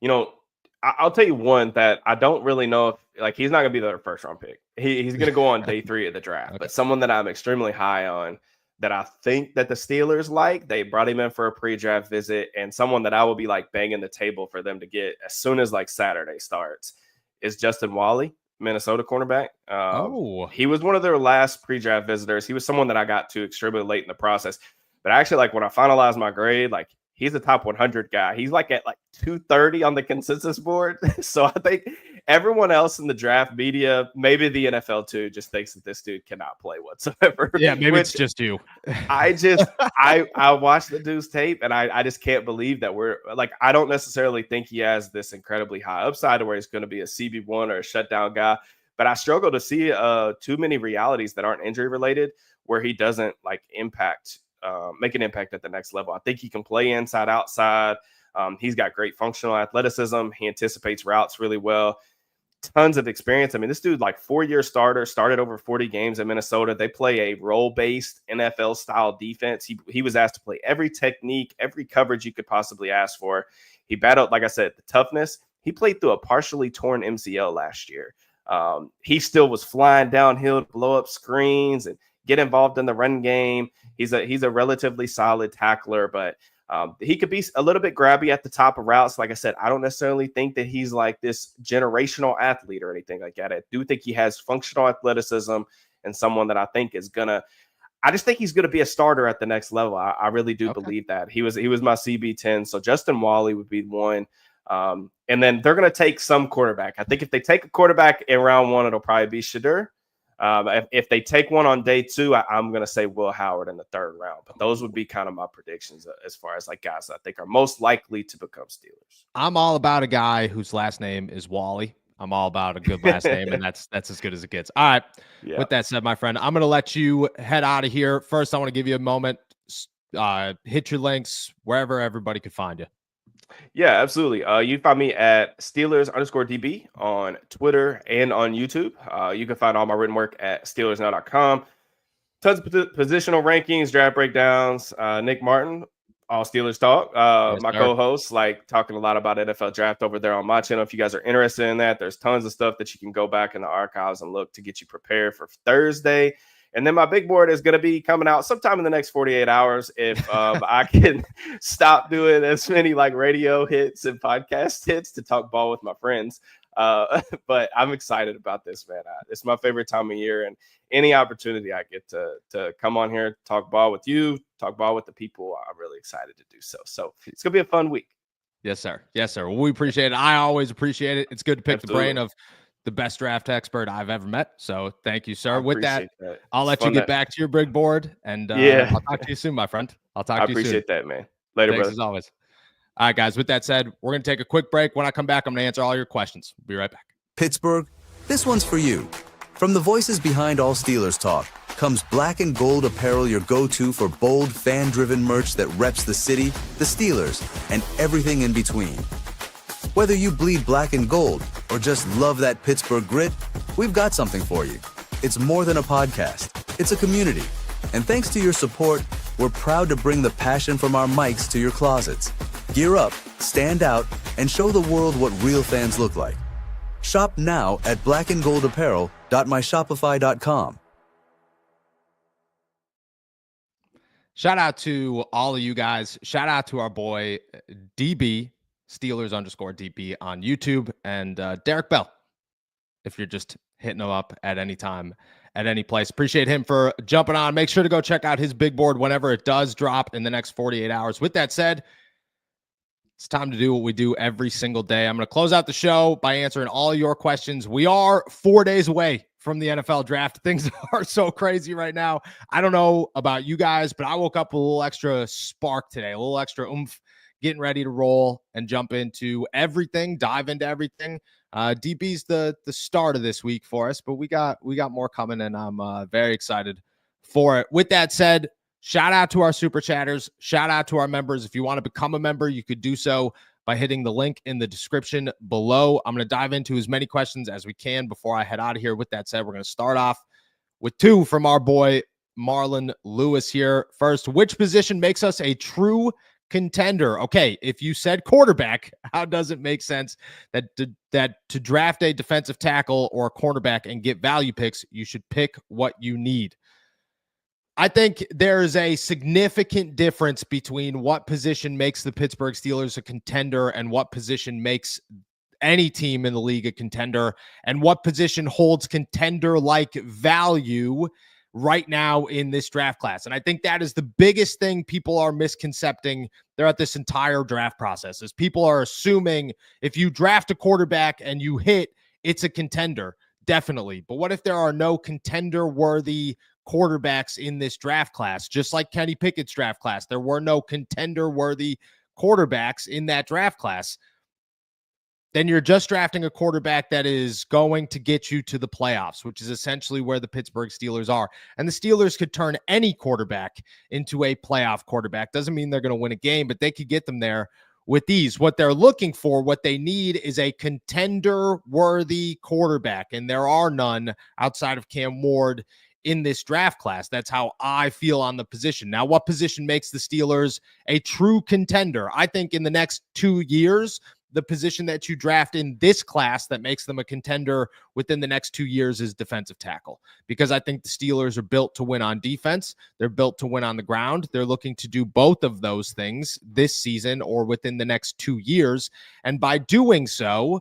Speaker 2: tell you one that I don't really know if, like, he's not going to be the first round pick. He's going to go on day 3 of the draft. Okay. But someone that I'm extremely high on that I think that the Steelers like, they brought him in for a pre-draft visit, and someone that I will be like banging the table for them to get as soon as like Saturday starts is Justin Wally, Minnesota cornerback. He was one of their last pre-draft visitors. He was someone that I got to extremely late in the process. But actually, like when I finalized my grade, like he's a top 100 guy. He's like at like 230 on the consensus board. So I think everyone else in the draft media, maybe the NFL too, just thinks that this dude cannot play whatsoever.
Speaker 1: Yeah, maybe it's just you.
Speaker 2: I watched the dude's tape and I just can't believe that we're like, I don't necessarily think he has this incredibly high upside where he's going to be a CB1 or a shutdown guy. But I struggle to see too many realities that aren't injury related where he doesn't like make an impact at the next level. I think he can play inside, outside. He's got great functional athleticism. He anticipates routes really well. Tons of experience. I mean, this dude, like 4-year starter, started over 40 games in Minnesota. They play a role-based NFL-style defense. He was asked to play every technique, every coverage you could possibly ask for. He battled, like I said, the toughness. He played through a partially torn MCL last year. He still was flying downhill to blow up screens and get involved in the run game. He's a relatively solid tackler, but he could be a little bit grabby at the top of routes. Like I said, I don't necessarily think that he's like this generational athlete or anything like that. I do think he has functional athleticism and someone that I think is I just think he's going to be a starter at the next level. I really do believe that. He was my CB10. So Justin Wally would be one. And then they're going to take some quarterback. I think if they take a quarterback in round 1, it'll probably be Shadur. If they take one on day 2, I'm going to say Will Howard in the 3rd round. But those would be kind of my predictions as far as like guys I think are most likely to become Steelers.
Speaker 1: I'm all about a guy whose last name is Wally. I'm all about a good last name, and that's as good as it gets. All right. Yeah. With that said, my friend, I'm going to let you head out of here. First, I want to give you a moment. Hit your links wherever everybody could find you.
Speaker 2: Yeah, absolutely. You can find me at Steelers_DB on Twitter and on YouTube. You can find all my written work at SteelersNow.com. Tons of positional rankings, draft breakdowns. Nick Martin, All Steelers Talk. My co-host, like talking a lot about NFL draft over there on my channel. If you guys are interested in that, there's tons of stuff that you can go back in the archives and look to get you prepared for Thursday. And then my big board is going to be coming out sometime in the next 48 hours if I can stop doing as many like radio hits and podcast hits to talk ball with my friends. But I'm excited about this, man. It's my favorite time of year, and any opportunity I get to come on here, talk ball with you, talk ball with the people, I'm really excited to do so. So it's going to be a fun week.
Speaker 1: Yes, sir. Yes, sir. Well, we appreciate it. I always appreciate it. It's good to pick the brain of the best draft expert I've ever met. So thank you, sir. With that, I'll let you get back to your big board, and I'll talk to you soon, my friend. I'll talk to you soon. I
Speaker 2: appreciate that, man. Later,
Speaker 1: brother. As always. All right, guys. With that said, we're going to take a quick break. When I come back, I'm going to answer all your questions. We'll be right back.
Speaker 3: Pittsburgh, this one's for you. From the voices behind All Steelers Talk comes black and gold apparel, your go-to for bold, fan-driven merch that reps the city, the Steelers, and everything in between. Whether you bleed black and gold or just love that Pittsburgh grit, we've got something for you. It's more than a podcast. It's a community. And thanks to your support, we're proud to bring the passion from our mics to your closets. Gear up, stand out, and show the world what real fans look like. Shop now at blackandgoldapparel.myshopify.com.
Speaker 1: Shout out to all of you guys. Shout out to our boy DB, Steelers_DB on YouTube, and Derek Bell, if you're just hitting him up at any time, at any place. Appreciate him for jumping on. Make sure to go check out his big board whenever it does drop in the next 48 hours. With that said, it's time to do what we do every single day. I'm going to close out the show by answering all your questions. We are 4 days away from the NFL draft. Things are so crazy right now. I don't know about you guys, but I woke up with a little extra spark today, a little extra oomph, getting ready to roll and jump into everything, dive into everything. DB's the start of this week for us, but we got more coming, and I'm very excited for it. With that said, shout out to our super chatters. Shout out to our members. If you want to become a member, you could do so by hitting the link in the description below. I'm going to dive into as many questions as we can before I head out of here. With that said, we're going to start off with two from our boy Marlon Lewis here. First, which position makes us a true contender? Okay, if you said quarterback, how does it make sense that to draft a defensive tackle or a cornerback and get value picks, you should pick what you need? I think there's a significant difference between what position makes the Pittsburgh Steelers a contender and what position makes any team in the league a contender, and what position holds contender-like value right now in this draft class. And I think that is the biggest thing people are misconcepting throughout this entire draft process, is people are assuming if you draft a quarterback and you hit, it's a contender. Definitely. But what if there are no contender-worthy quarterbacks in this draft class? Just like Kenny Pickett's draft class, there were no contender-worthy quarterbacks in that draft class. Then you're just drafting a quarterback that is going to get you to the playoffs, which is essentially where the Pittsburgh Steelers are. And the Steelers could turn any quarterback into a playoff quarterback. Doesn't mean they're going to win a game, but they could get them there with ease. What they're looking for, what they need, is a contender-worthy quarterback, and there are none outside of Cam Ward in this draft class. That's how I feel on the position. Now, what position makes the Steelers a true contender? I think in the next 2 years, the position that you draft in this class that makes them a contender within the next 2 years is defensive tackle, because I think the Steelers are built to win on defense. They're built to win on the ground. They're looking to do both of those things this season or within the next 2 years. And by doing so,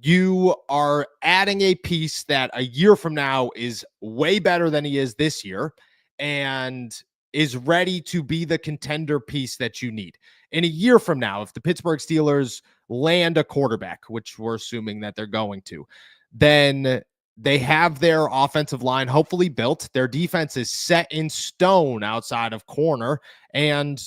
Speaker 1: you are adding a piece that a year from now is way better than he is this year and is ready to be the contender piece that you need. In a year from now, if the Pittsburgh Steelers land a quarterback, which we're assuming that they're going to, then they have their offensive line hopefully built. Their defense is set in stone outside of corner, and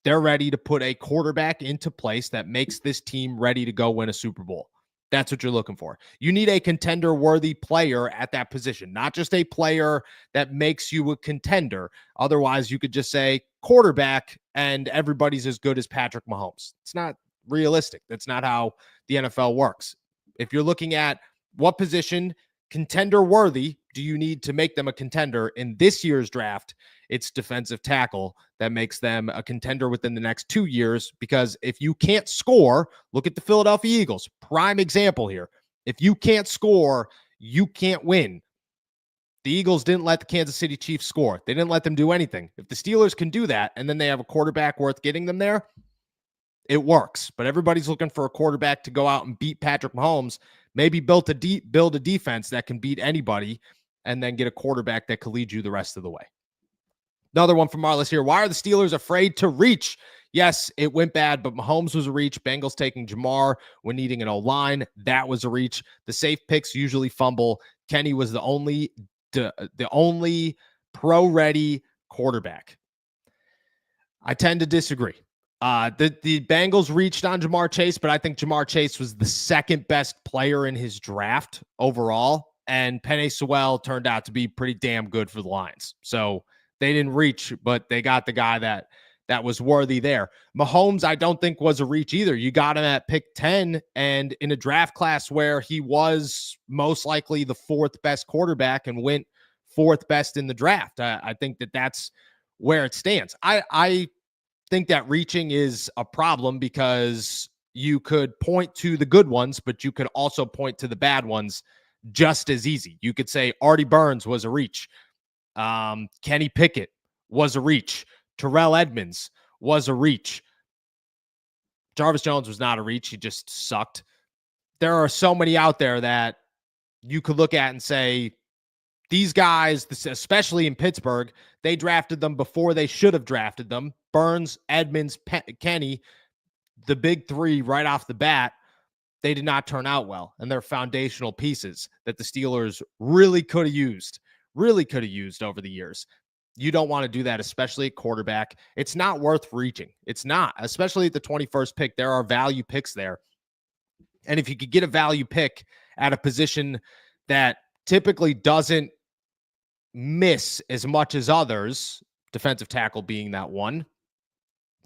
Speaker 1: they're ready to put a quarterback into place that makes this team ready to go win a Super Bowl. That's what you're looking for. You need a contender-worthy player at that position, not just a player that makes you a contender. Otherwise, you could just say quarterback and everybody's as good as Patrick Mahomes. It's not realistic. That's not how the NFL works. If you're looking at what position contender-worthy do you need to make them a contender in this year's draft, it's defensive tackle that makes them a contender within the next 2 years. Because if you can't score, look at the Philadelphia Eagles, prime example here. If you can't score, you can't win. The Eagles didn't let the Kansas City Chiefs score. They didn't let them do anything. If the Steelers can do that, and then they have a quarterback worth getting them there, it works. But everybody's looking for a quarterback to go out and beat Patrick Mahomes. Maybe build a defense that can beat anybody, and then get a quarterback that could lead you the rest of the way. Another one from Marlis here. Why are the Steelers afraid to reach? Yes, it went bad, but Mahomes was a reach. Bengals taking Jamar when needing an O-line. That was a reach. The safe picks usually fumble. Kenny was the only pro-ready quarterback. I tend to disagree. The Bengals reached on Jamar Chase, but I think Jamar Chase was the second best player in his draft overall, and Penei Sewell turned out to be pretty damn good for the Lions. So they didn't reach, but they got the guy that was worthy there. Mahomes, I don't think was a reach either. You got him at pick 10, and in a draft class where he was most likely the fourth best quarterback and went fourth best in the draft. I think that that's where it stands. I think that reaching is a problem because you could point to the good ones, but you could also point to the bad ones just as easy. You could say Artie Burns was a reach. Kenny Pickett was a reach. Terrell Edmonds was a reach. Jarvis Jones was not a reach. He just sucked. There are so many out there that you could look at and say, these guys, especially in Pittsburgh, they drafted them before they should have drafted them. Burns, Edmonds, Kenny, the big three right off the bat, they did not turn out well. And they're foundational pieces that the Steelers really could have used over the years. You don't want to do that, especially at quarterback. It's not worth reaching. It's not, especially at the 21st pick. There are value picks there. And if you could get a value pick at a position that typically doesn't miss as much as others, defensive tackle being that one,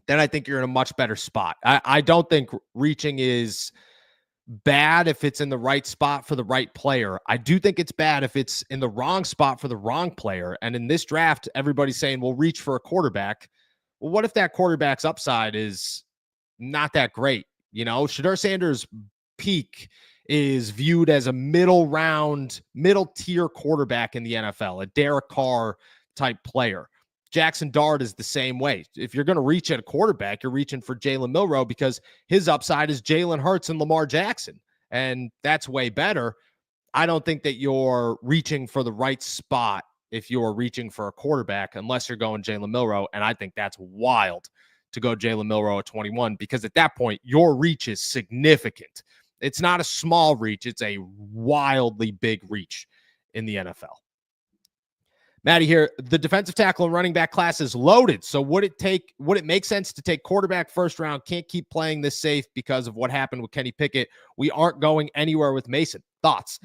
Speaker 1: then I think you're in a much better spot. I don't think reaching is bad if it's in the right spot for the right player. I do think it's bad if it's in the wrong spot for the wrong player. And in this draft, everybody's saying, well, reach for a quarterback. Well, what if that quarterback's upside is not that great? You know, Shedeur Sanders' peak is viewed as a middle tier quarterback in the NFL, a Derek Carr type player. Jackson Dart is the same way. If you're going to reach at a quarterback, you're reaching for Jalen Milroe because his upside is Jalen Hurts and Lamar Jackson, and that's way better. I don't think that you're reaching for the right spot if you're reaching for a quarterback, unless you're going Jalen Milroe, and I think that's wild to go Jalen Milroe at 21, because at that point, your reach is significant. It's not a small reach. It's a wildly big reach in the NFL. Maddie here, the defensive tackle and running back class is loaded. So would it make sense to take quarterback first round? Can't keep playing this safe because of what happened with Kenny Pickett. We aren't going anywhere with Mason. Thoughts?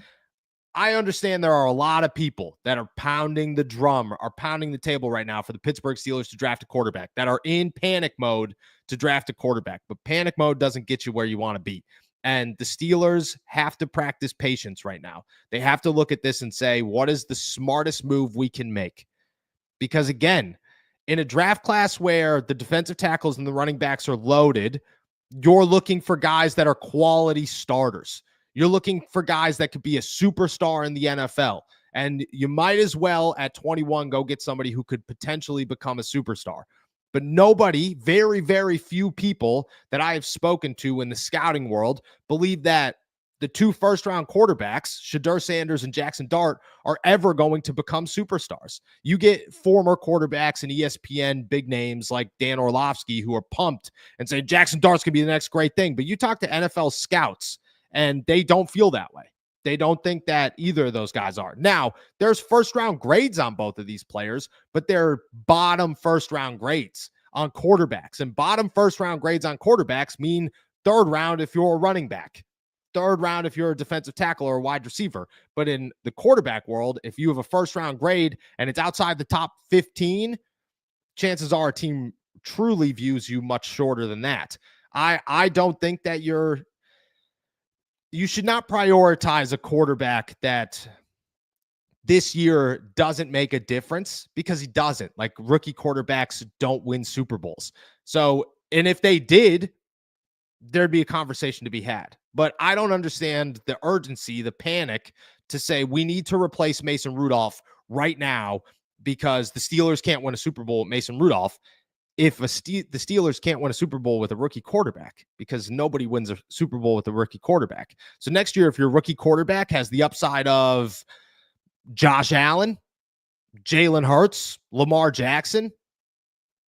Speaker 1: I understand there are a lot of people that are pounding the drum, are pounding the table right now for the Pittsburgh Steelers to draft a quarterback, that are in panic mode to draft a quarterback. But panic mode doesn't get you where you want to be. And the Steelers have to practice patience right now. They have to look at this and say, what is the smartest move we can make? Because again, in a draft class where the defensive tackles and the running backs are loaded, you're looking for guys that are quality starters. You're looking for guys that could be a superstar in the NFL. And you might as well at 21 go get somebody who could potentially become a superstar. But nobody, very, very few people that I have spoken to in the scouting world believe that the two first-round quarterbacks, Shedeur Sanders and Jackson Dart, are ever going to become superstars. You get former quarterbacks and ESPN big names like Dan Orlovsky who are pumped and say Jackson Dart's going to be the next great thing. But you talk to NFL scouts, and they don't feel that way. They don't think that either of those guys are. Now, there's first-round grades on both of these players, but they're bottom first-round grades on quarterbacks. And bottom first-round grades on quarterbacks mean third round if you're a running back, third round if you're a defensive tackle or a wide receiver. But in the quarterback world, if you have a first-round grade and it's outside the top 15, chances are a team truly views you much shorter than that. I don't think that you should not prioritize a quarterback that this year doesn't make a difference, because he doesn't. Like, rookie quarterbacks don't win Super Bowls. So, and if they did, there'd be a conversation to be had. But I don't understand the urgency, the panic to say we need to replace Mason Rudolph right now because the Steelers can't win a Super Bowl with Mason Rudolph. If the Steelers can't win a Super Bowl with a rookie quarterback, because nobody wins a Super Bowl with a rookie quarterback. So next year, if your rookie quarterback has the upside of Josh Allen, Jalen Hurts, Lamar Jackson,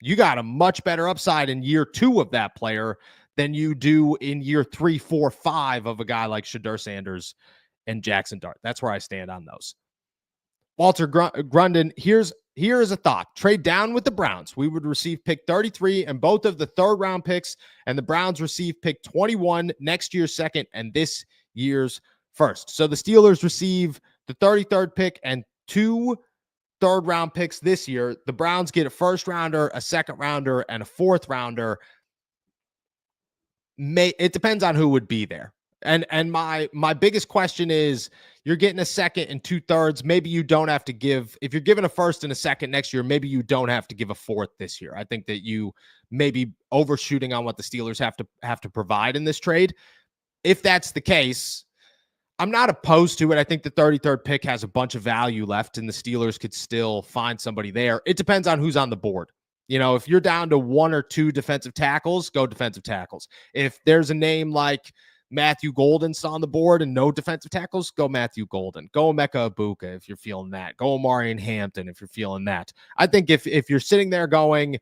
Speaker 1: you got a much better upside in year 2 of that player than you do in year 3, 4, 5 of a guy like Shedeur Sanders and Jackson Dart. That's where I stand on those. Walter Grunden, here is a thought. Trade down with the Browns. We would receive pick 33 and both of the third round picks, and the Browns receive pick 21, next year's second, and this year's first. So the Steelers receive the 33rd pick and 2 third round picks this year. The Browns get a first rounder, a second rounder, and a fourth rounder. It depends on who would be there. And my biggest question is, you're getting a second and 2/3. Maybe you don't have to give, if you're giving a first and a second next year, maybe you don't have to give a fourth this year. I think that you may be overshooting on what the Steelers have to provide in this trade. If that's the case, I'm not opposed to it. I think the 33rd pick has a bunch of value left, and the Steelers could still find somebody there. It depends on who's on the board. You know, if you're down to 1 or 2 defensive tackles, go defensive tackles. If there's a name like Matthew Golden's on the board and no defensive tackles, go Matthew Golden. Go Emeka Ibuka if you're feeling that. Go Omarion Hampton if you're feeling that. I think if you're sitting there going,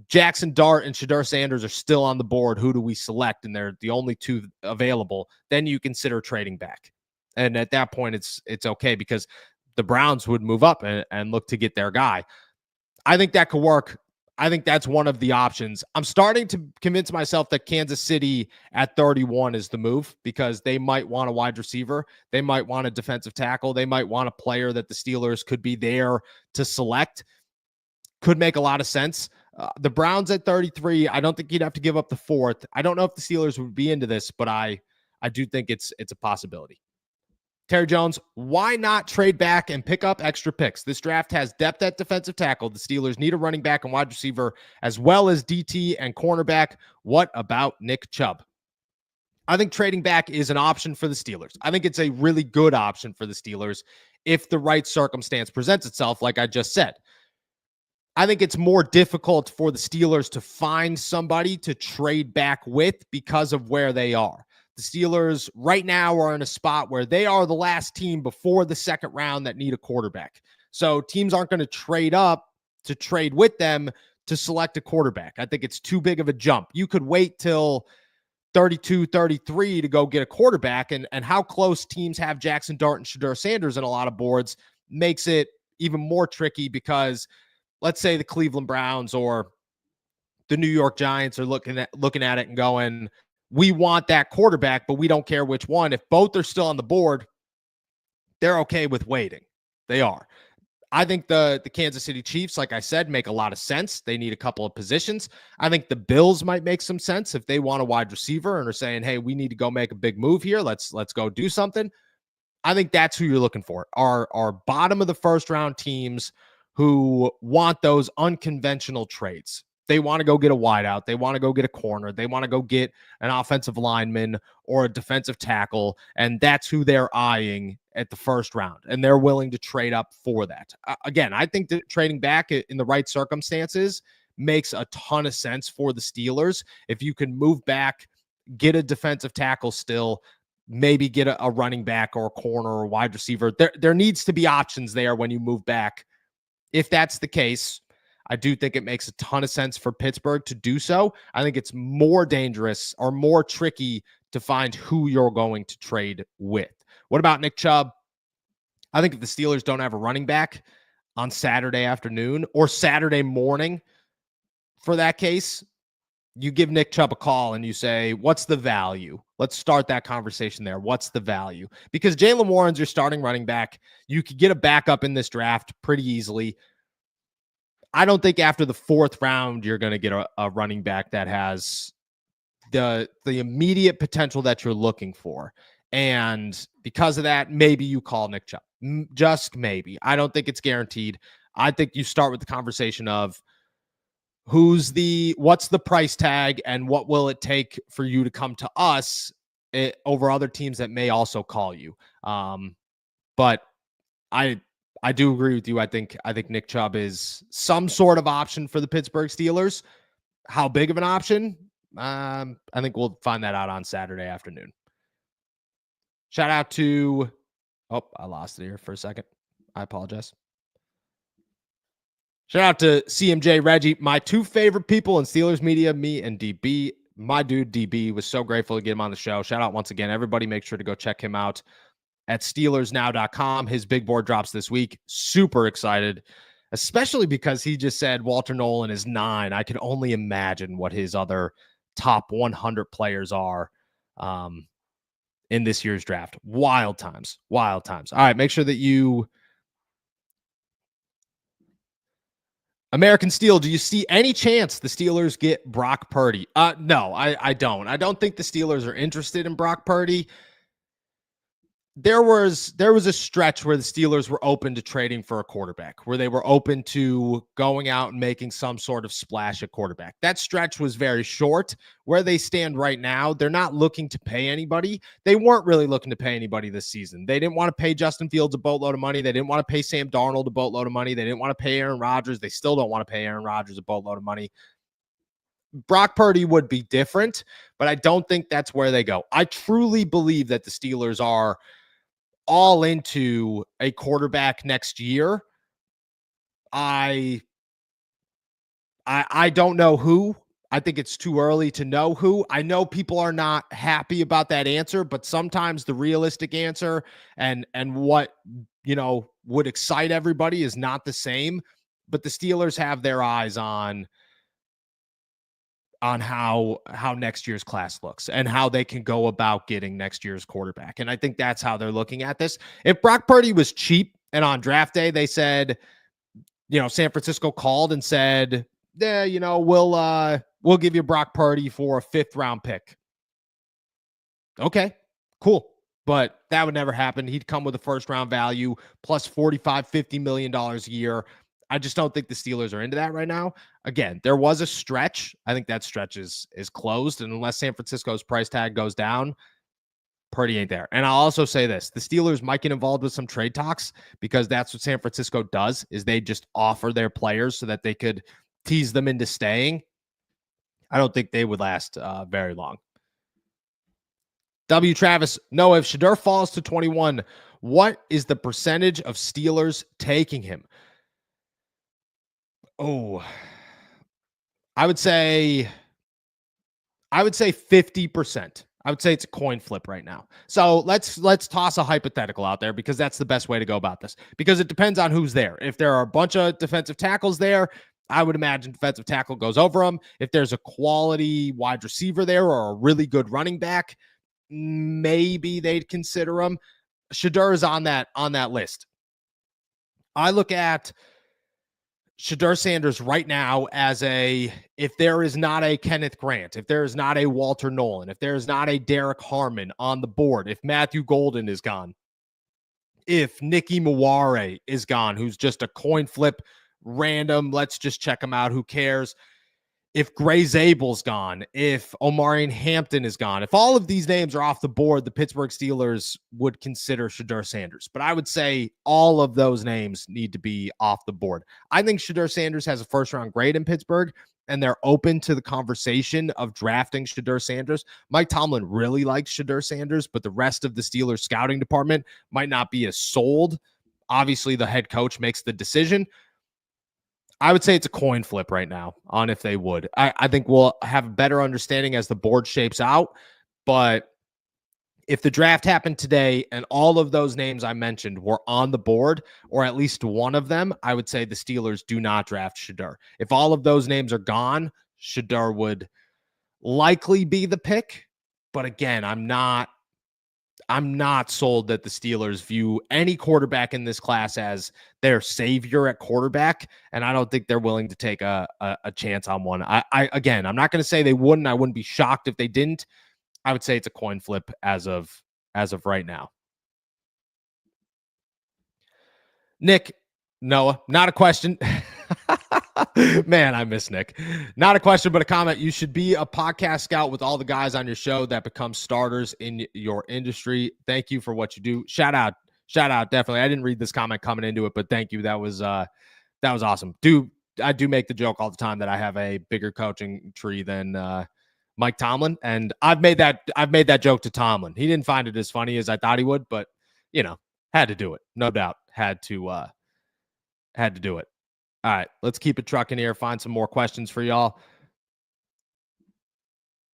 Speaker 1: Jackson Dart and Shedeur Sanders are still on the board, who do we select? And they're the only 2 available, then you consider trading back. And at that point, it's okay, because the Browns would move up and look to get their guy. I think that could work. I think that's one of the options. I'm starting to convince myself that Kansas City at 31 is the move, because they might want a wide receiver. They might want a defensive tackle. They might want a player that the Steelers could be there to select. Could make a lot of sense. The Browns at 33, I don't think you'd have to give up the 4th. I don't know if the Steelers would be into this, but I do think it's a possibility. Terry Jones, why not trade back and pick up extra picks? This draft has depth at defensive tackle. The Steelers need a running back and wide receiver, as well as DT and cornerback. What about Nick Chubb? I think trading back is an option for the Steelers. I think it's a really good option for the Steelers if the right circumstance presents itself, like I just said. I think it's more difficult for the Steelers to find somebody to trade back with because of where they are. The Steelers right now are in a spot where they are the last team before the second round that need a quarterback. So teams aren't going to trade up to trade with them to select a quarterback. I think it's too big of a jump. You could wait till 32, 33 to go get a quarterback, and how close teams have Jackson Dart and Shedeur Sanders in a lot of boards makes it even more tricky, because let's say the Cleveland Browns or the New York Giants are looking at it and going, we want that quarterback, but we don't care which one. If both are still on the board, they're okay with waiting. They are. I think the Kansas City Chiefs, like I said, make a lot of sense. They need a couple of positions. I think the Bills might make some sense if they want a wide receiver and are saying, hey, we need to go make a big move here. Let's go do something. I think that's who you're looking for. Our bottom of the first round teams who want those unconventional trades. They want to go get a wideout. They want to go get a corner. They want to go get an offensive lineman or a defensive tackle, and that's who they're eyeing at the first round, and they're willing to trade up for that. Again, I think that trading back in the right circumstances makes a ton of sense for the Steelers. If you can move back, get a defensive tackle still, maybe get a running back or a corner or a wide receiver. There needs to be options there when you move back. If that's the case, I do think it makes a ton of sense for Pittsburgh to do so. I think it's more dangerous or more tricky to find who you're going to trade with. What about Nick Chubb? I think if the Steelers don't have a running back on Saturday afternoon or Saturday morning, for that case, you give Nick Chubb a call and you say, what's the value? Let's start that conversation there. What's the value? Because Jaylen Warren's your starting running back. You could get a backup in this draft pretty easily. I don't think after the 4th round, you're going to get a running back that has the immediate potential that you're looking for. And because of that, maybe you call Nick Chubb. Just maybe. I don't think it's guaranteed. I think you start with the conversation of what's the price tag and what will it take for you to come to us over other teams that may also call you. But I do agree with you. I think Nick Chubb is some sort of option for the Pittsburgh Steelers. How big of an option? I think we'll find that out on Saturday afternoon. Shout out to, I lost it here for a second. I apologize. Shout out to CMJ Reggie, my 2 favorite people in Steelers media, me and DB. My dude, DB, was so grateful to get him on the show. Shout out once again. Everybody make sure to go check him out at SteelersNow.com. His big board drops this week. Super excited, especially because he just said Walter Nolan is 9. I can only imagine what his other top 100 players are in this year's draft. Wild times. All right, make sure that you... American Steel, do you see any chance the Steelers get Brock Purdy? No, I don't. I don't think the Steelers are interested in Brock Purdy. there was a stretch where the Steelers were open to trading for a quarterback, where they were open to going out and making some sort of splash at quarterback. That stretch was very short. Where they stand right now, they're not looking to pay anybody. They weren't really looking to pay anybody this season. They didn't want to pay Justin Fields a boatload of money. They didn't want to pay Sam Darnold a boatload of money. They didn't want to pay Aaron Rodgers. They still don't want to pay Aaron Rodgers a boatload of money. Brock Purdy would be different, but I don't think that's where they go. I truly believe that the Steelers are all into a quarterback next year. I don't know who. I think it's too early to know who. I know people are not happy about that answer, but sometimes the realistic answer and what, would excite everybody is not the same. But the Steelers have their eyes on how next year's class looks and how they can go about getting next year's quarterback. And I think that's how they're looking at this. If Brock Purdy was cheap and on draft day they said, San Francisco called and said, yeah, we'll give you Brock Purdy for a 5th round pick. Okay, cool. But that would never happen. He'd come with a 1st round value plus $45-50 million a year. I just don't think the Steelers are into that right now. Again, there was a stretch. I think that stretch is closed. And unless San Francisco's price tag goes down, Purdy ain't there. And I'll also say this. The Steelers might get involved with some trade talks because that's what San Francisco does, is they just offer their players so that they could tease them into staying. I don't think they would last very long. W. Travis, no, if Shedeur falls to 21, what is the percentage of Steelers taking him? Oh, I would say 50%. I would say it's a coin flip right now. So let's toss a hypothetical out there because that's the best way to go about this, because it depends on who's there. If there are a bunch of defensive tackles there, I would imagine defensive tackle goes over them. If there's a quality wide receiver there or a really good running back, maybe they'd consider him. Shedeur is on that list. I look at Shedeur Sanders right now as if there is not a Kenneth Grant, if there is not a Walter Nolan, if there is not a Derek Harmon on the board, if Matthew Golden is gone, if Nicky Maware is gone, who's just a coin flip, random, let's just check him out, who cares? If Gray Zabel's gone, if Omarion Hampton is gone, if all of these names are off the board, the Pittsburgh Steelers would consider Shedeur Sanders. But I would say all of those names need to be off the board. I think Shedeur Sanders has a 1st round grade in Pittsburgh, and they're open to the conversation of drafting Shedeur Sanders. Mike Tomlin really likes Shedeur Sanders, but the rest of the Steelers scouting department might not be as sold. Obviously, the head coach makes the decision. I would say it's a coin flip right now on if they would. I think we'll have a better understanding as the board shapes out. But if the draft happened today and all of those names I mentioned were on the board, or at least one of them, I would say the Steelers do not draft Shedeur. If all of those names are gone, Shedeur would likely be the pick. But again, I'm not sold that the Steelers view any quarterback in this class as their savior at quarterback, and I don't think they're willing to take a chance on one. Again, I'm not going to say they wouldn't. I wouldn't be shocked if they didn't. I would say it's a coin flip as of right now. Nick, Noah, not a question. Man, I miss Nick. Not a question, but a comment. You should be a podcast scout with all the guys on your show that become starters in your industry. Thank you for what you do. Shout out. Definitely. I didn't read this comment coming into it, but thank you. That was awesome. I do make the joke all the time that I have a bigger coaching tree than Mike Tomlin. And I've made that joke to Tomlin. He didn't find it as funny as I thought he would, but had to do it. No doubt. Had to do it. All right, let's keep it trucking here. Find some more questions for y'all.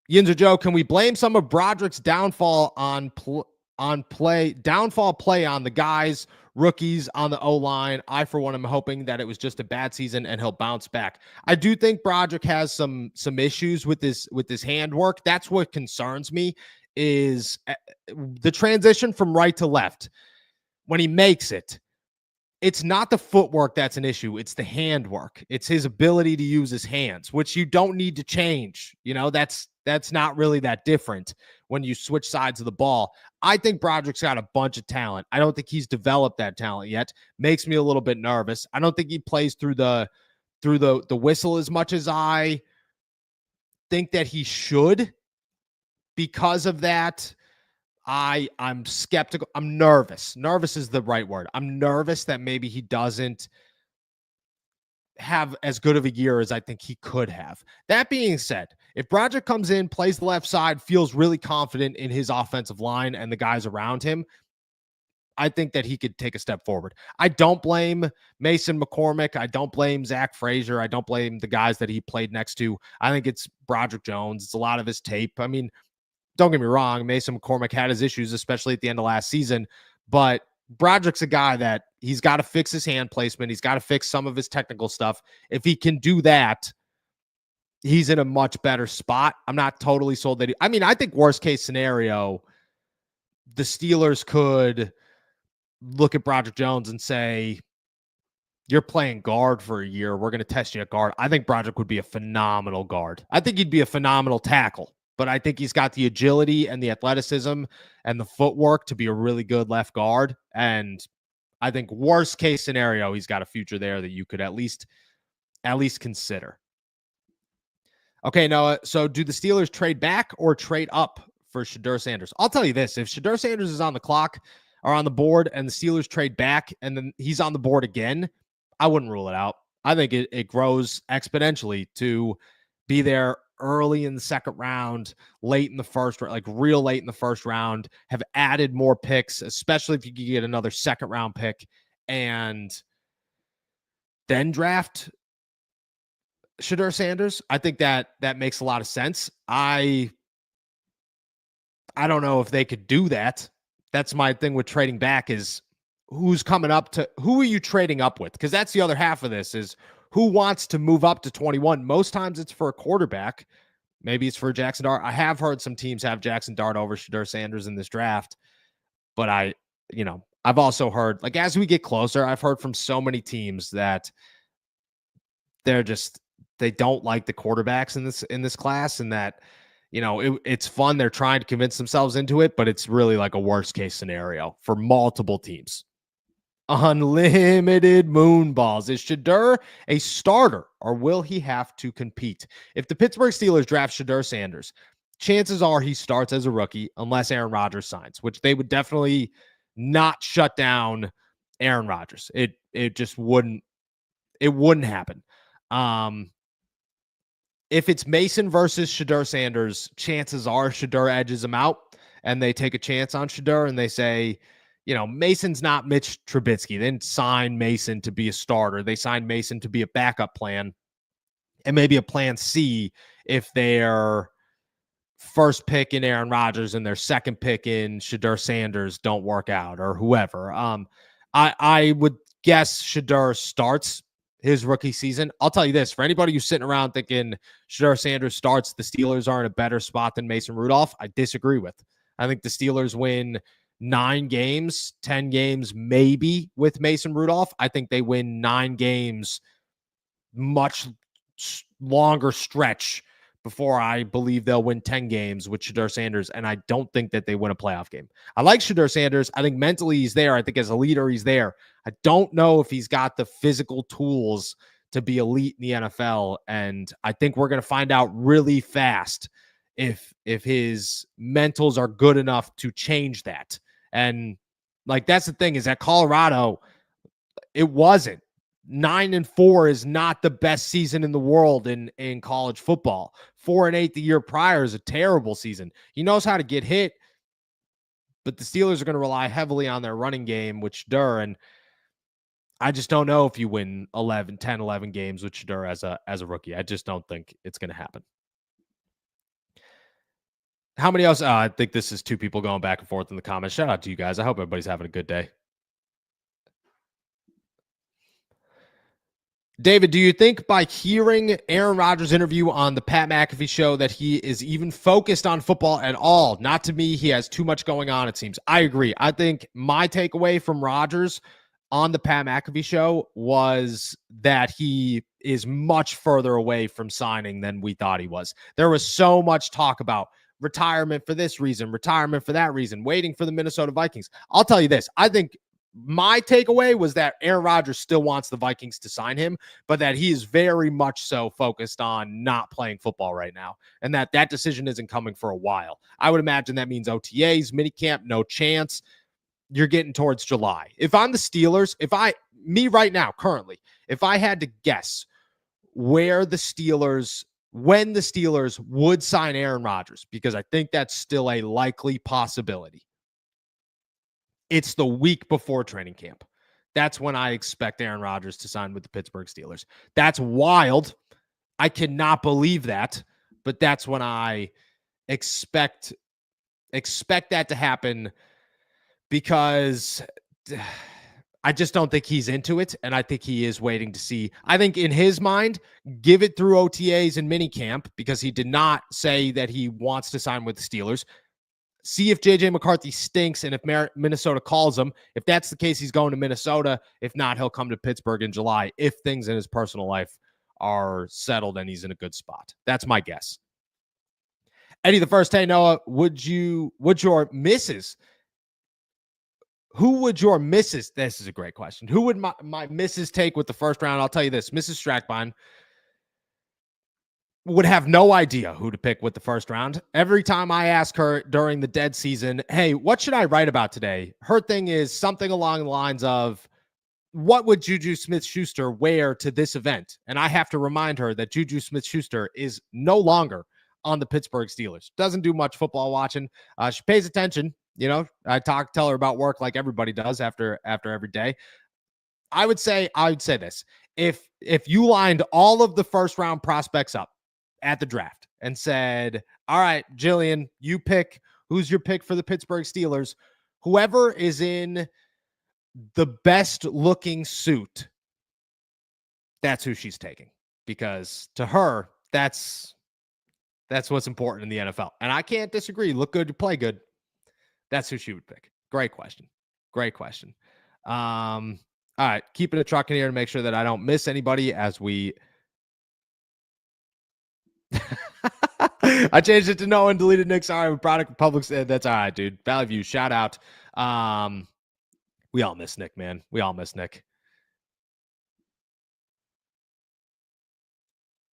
Speaker 1: Yinzer Joe, can we blame some of Broderick's downfall downfall play on the guys, rookies on the O-line? I, for one, am hoping that it was just a bad season and he'll bounce back. I do think Broderick has some issues with his handwork. That's what concerns me, is the transition from right to left. When he makes it, it's not the footwork that's an issue. It's the handwork. It's his ability to use his hands, which you don't need to change. That's not really that different when you switch sides of the ball. I think Broderick's got a bunch of talent. I don't think he's developed that talent yet. Makes me a little bit nervous. I don't think he plays through the whistle as much as I think that he should. Because of that, I'm skeptical. I'm nervous. Nervous is the right word. I'm nervous that maybe he doesn't have as good of a year as I think he could have. That being said, if Broderick comes in, plays the left side, feels really confident in his offensive line and the guys around him, I think that he could take a step forward. I don't blame Mason McCormick. I don't blame Zach Frazier. I don't blame the guys that he played next to. I think it's Broderick Jones. It's a lot of his tape. I mean, don't get me wrong, Mason McCormick had his issues, especially at the end of last season, but Broderick's a guy that he's got to fix his hand placement. He's got to fix some of his technical stuff. If he can do that, he's in a much better spot. I'm not totally sold that. I think worst case scenario, the Steelers could look at Broderick Jones and say, you're playing guard for a year. We're going to test you at guard. I think Broderick would be a phenomenal guard. I think he'd be a phenomenal tackle. But I think he's got the agility and the athleticism and the footwork to be a really good left guard. And I think worst case scenario, he's got a future there that you could at least consider. Okay, Noah, so do the Steelers trade back or trade up for Shedeur Sanders? I'll tell you this. If Shedeur Sanders is on the clock or on the board and the Steelers trade back and then he's on the board again, I wouldn't rule it out. I think it grows exponentially to be there early in the second round, late in the first, like real late in the first round, have added more picks, especially if you could get another second round pick and then draft Shedeur Sanders. I think that makes a lot of sense. I don't know if they could do that. That's my thing with trading back is who are you trading up with? Because that's the other half of this is who wants to move up to 21? Most times it's for a quarterback. Maybe it's for Jackson Dart. I have heard some teams have Jackson Dart over Shedeur Sanders in this draft, but I've also heard, like, as we get closer, I've heard from so many teams that they don't like the quarterbacks in this class, and that, it's fun. They're trying to convince themselves into it, but it's really like a worst case scenario for multiple teams. Unlimited moon balls. Is Shedeur a starter or will he have to compete? If the Pittsburgh Steelers draft Shedeur Sanders, chances are he starts as a rookie unless Aaron Rodgers signs, which they would definitely not shut down Aaron Rodgers. It just wouldn't happen. If it's Mason versus Shedeur Sanders, chances are Shedeur edges him out and they take a chance on Shedeur and they say, Mason's not Mitch Trubisky. They didn't sign Mason to be a starter. They signed Mason to be a backup plan and maybe a plan C if their first pick in Aaron Rodgers and their second pick in Shedeur Sanders don't work out or whoever. I would guess Shedeur starts his rookie season. I'll tell you this, for anybody who's sitting around thinking Shedeur Sanders starts, the Steelers are in a better spot than Mason Rudolph, I disagree with. I think the Steelers win 9 games, 10 games, maybe with Mason Rudolph. I think they win 9 games, much longer stretch before I believe they'll win 10 games with Shedeur Sanders. And I don't think that they win a playoff game. I like Shedeur Sanders. I think mentally he's there. I think as a leader, he's there. I don't know if he's got the physical tools to be elite in the NFL. And I think we're going to find out really fast if his mentals are good enough to change that. And like, that's the thing is at Colorado, it wasn't. 9-4 is not the best season in the world in college football. 4-8 the year prior is a terrible season. He knows how to get hit, but the Steelers are going to rely heavily on their running game with Shedeur, and I just don't know if you win 11 games with Shedeur as a rookie. I just don't think it's going to happen. How many else? I think this is 2 people going back and forth in the comments. Shout out to you guys. I hope everybody's having a good day. David, do you think by hearing Aaron Rodgers' interview on the Pat McAfee show that he is even focused on football at all? Not to me. He has too much going on, it seems. I agree. I think my takeaway from Rodgers on the Pat McAfee show was that he is much further away from signing than we thought he was. There was so much talk about retirement for this reason, retirement for that reason, waiting for the Minnesota Vikings. I'll tell you this. I think my takeaway was that Aaron Rodgers still wants the Vikings to sign him, but that he is very much so focused on not playing football right now, and that decision isn't coming for a while. I would imagine that means OTAs, minicamp, no chance. You're getting towards July. If I'm the Steelers, me right now, currently, if I had to guess when the Steelers would sign Aaron Rodgers, because I think that's still a likely possibility, it's the week before training camp. That's when I expect Aaron Rodgers to sign with the Pittsburgh Steelers. That's wild. I cannot believe that, but that's when I expect that to happen, because I just don't think he's into it, and I think he is waiting to see. I think in his mind, give it through OTAs and minicamp, because he did not say that he wants to sign with the Steelers. See if J.J. McCarthy stinks, and if Minnesota calls him. If that's the case, he's going to Minnesota. If not, he'll come to Pittsburgh in July if things in his personal life are settled and he's in a good spot. That's my guess. Eddie the First, hey, Noah, would your misses Who would your misses? This is a great question. Who would my misses take with the first round? I'll tell you this. Mrs. Strackbine would have no idea who to pick with the first round. Every time I ask her during the dead season, hey, what should I write about today? Her thing is something along the lines of, what would Juju Smith-Schuster wear to this event? And I have to remind her that Juju Smith-Schuster is no longer on the Pittsburgh Steelers. Doesn't do much football watching. She pays attention. You know, I tell her about work like everybody does after every day. I would say this. If you lined all of the first round prospects up at the draft and said, all right, Jillian, you pick who's your pick for the Pittsburgh Steelers, whoever is in the best looking suit, that's who she's taking, because to her, that's what's important in the NFL. And I can't disagree. Look good to play good. That's who she would pick. Great question. All right, keeping a truck in here to make sure that I don't miss anybody as we I changed it to no and deleted Nick. Sorry, product Republic said that's all right, dude. Valley View, shout out. We all miss Nick, man. We all miss Nick.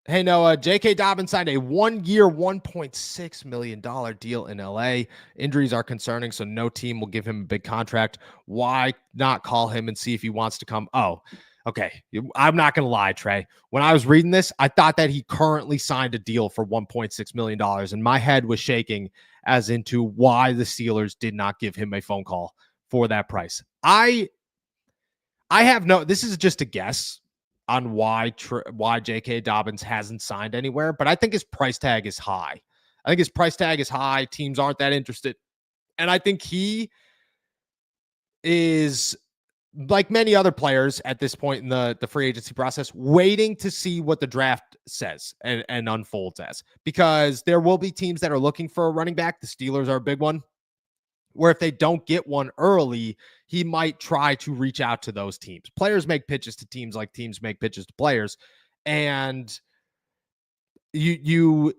Speaker 1: Hey, Noah, J.K. Dobbins signed a 1-year, $1.6 million deal in L.A. Injuries are concerning, so no team will give him a big contract. Why not call him and see if he wants to come? Oh, okay. I'm not going to lie, Trey. When I was reading this, I thought that he currently signed a deal for $1.6 million, and my head was shaking as into why the Steelers did not give him a phone call for that price. I have this is just a guess on why J.K. Dobbins hasn't signed anywhere, but I think his price tag is high. Teams aren't that interested. And I think he is, like many other players at this point in the free agency process, waiting to see what the draft says and unfolds as, because there will be teams that are looking for a running back. The Steelers are a big one, where if they don't get one early, he might try to reach out to those teams. Players make pitches to teams like teams make pitches to players. And you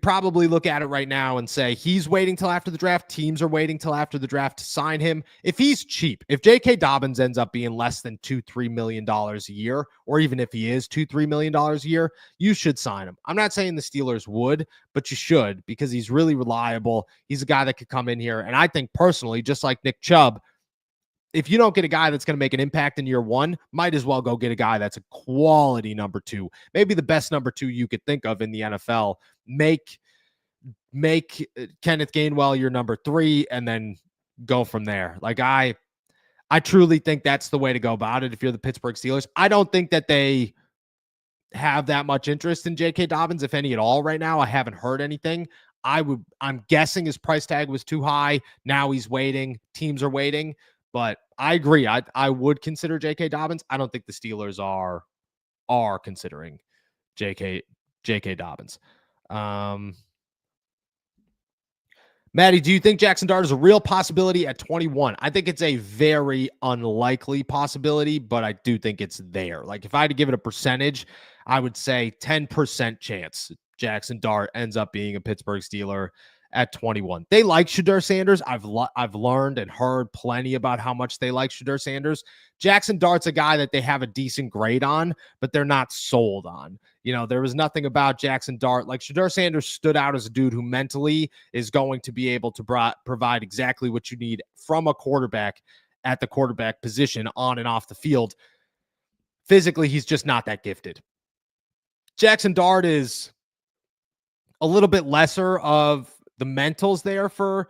Speaker 1: probably look at it right now and say he's waiting till after the draft. Teams are waiting till after the draft to sign him. If he's cheap, if J.K. Dobbins ends up being less than $2-3 million a year, or even if he is $2-3 million a year, you should sign him. I'm not saying the Steelers would, but you should, because he's really reliable. He's a guy that could come in here. And I think personally, just like Nick Chubb, if you don't get a guy that's going to make an impact in year one, might as well go get a guy that's a quality number two, maybe the best number two you could think of in the NFL. Make Kenneth Gainwell your number three, and then go from there. Like I truly think that's the way to go about it. If you're the Pittsburgh Steelers, I don't think that they have that much interest in J.K. Dobbins, if any at all, right now. I haven't heard anything. I'm guessing his price tag was too high. Now he's waiting. Teams are waiting. But I agree. I would consider J.K. Dobbins. I don't think the Steelers are considering J.K. Dobbins. Maddie, do you think Jackson Dart is a real possibility at 21? I think it's a very unlikely possibility, but I do think it's there. Like if I had to give it a percentage, I would say 10% chance Jackson Dart ends up being a Pittsburgh Steeler at 21. They like Shedeur Sanders. I've learned and heard plenty about how much they like Shedeur Sanders. Jackson Dart's a guy that they have a decent grade on, but they're not sold on. You know, there was nothing about Jackson Dart. Like Shedeur Sanders stood out as a dude who mentally is going to be able to provide exactly what you need from a quarterback at the quarterback position on and off the field. Physically, he's just not that gifted. Jackson Dart is a little bit lesser of the mentals there for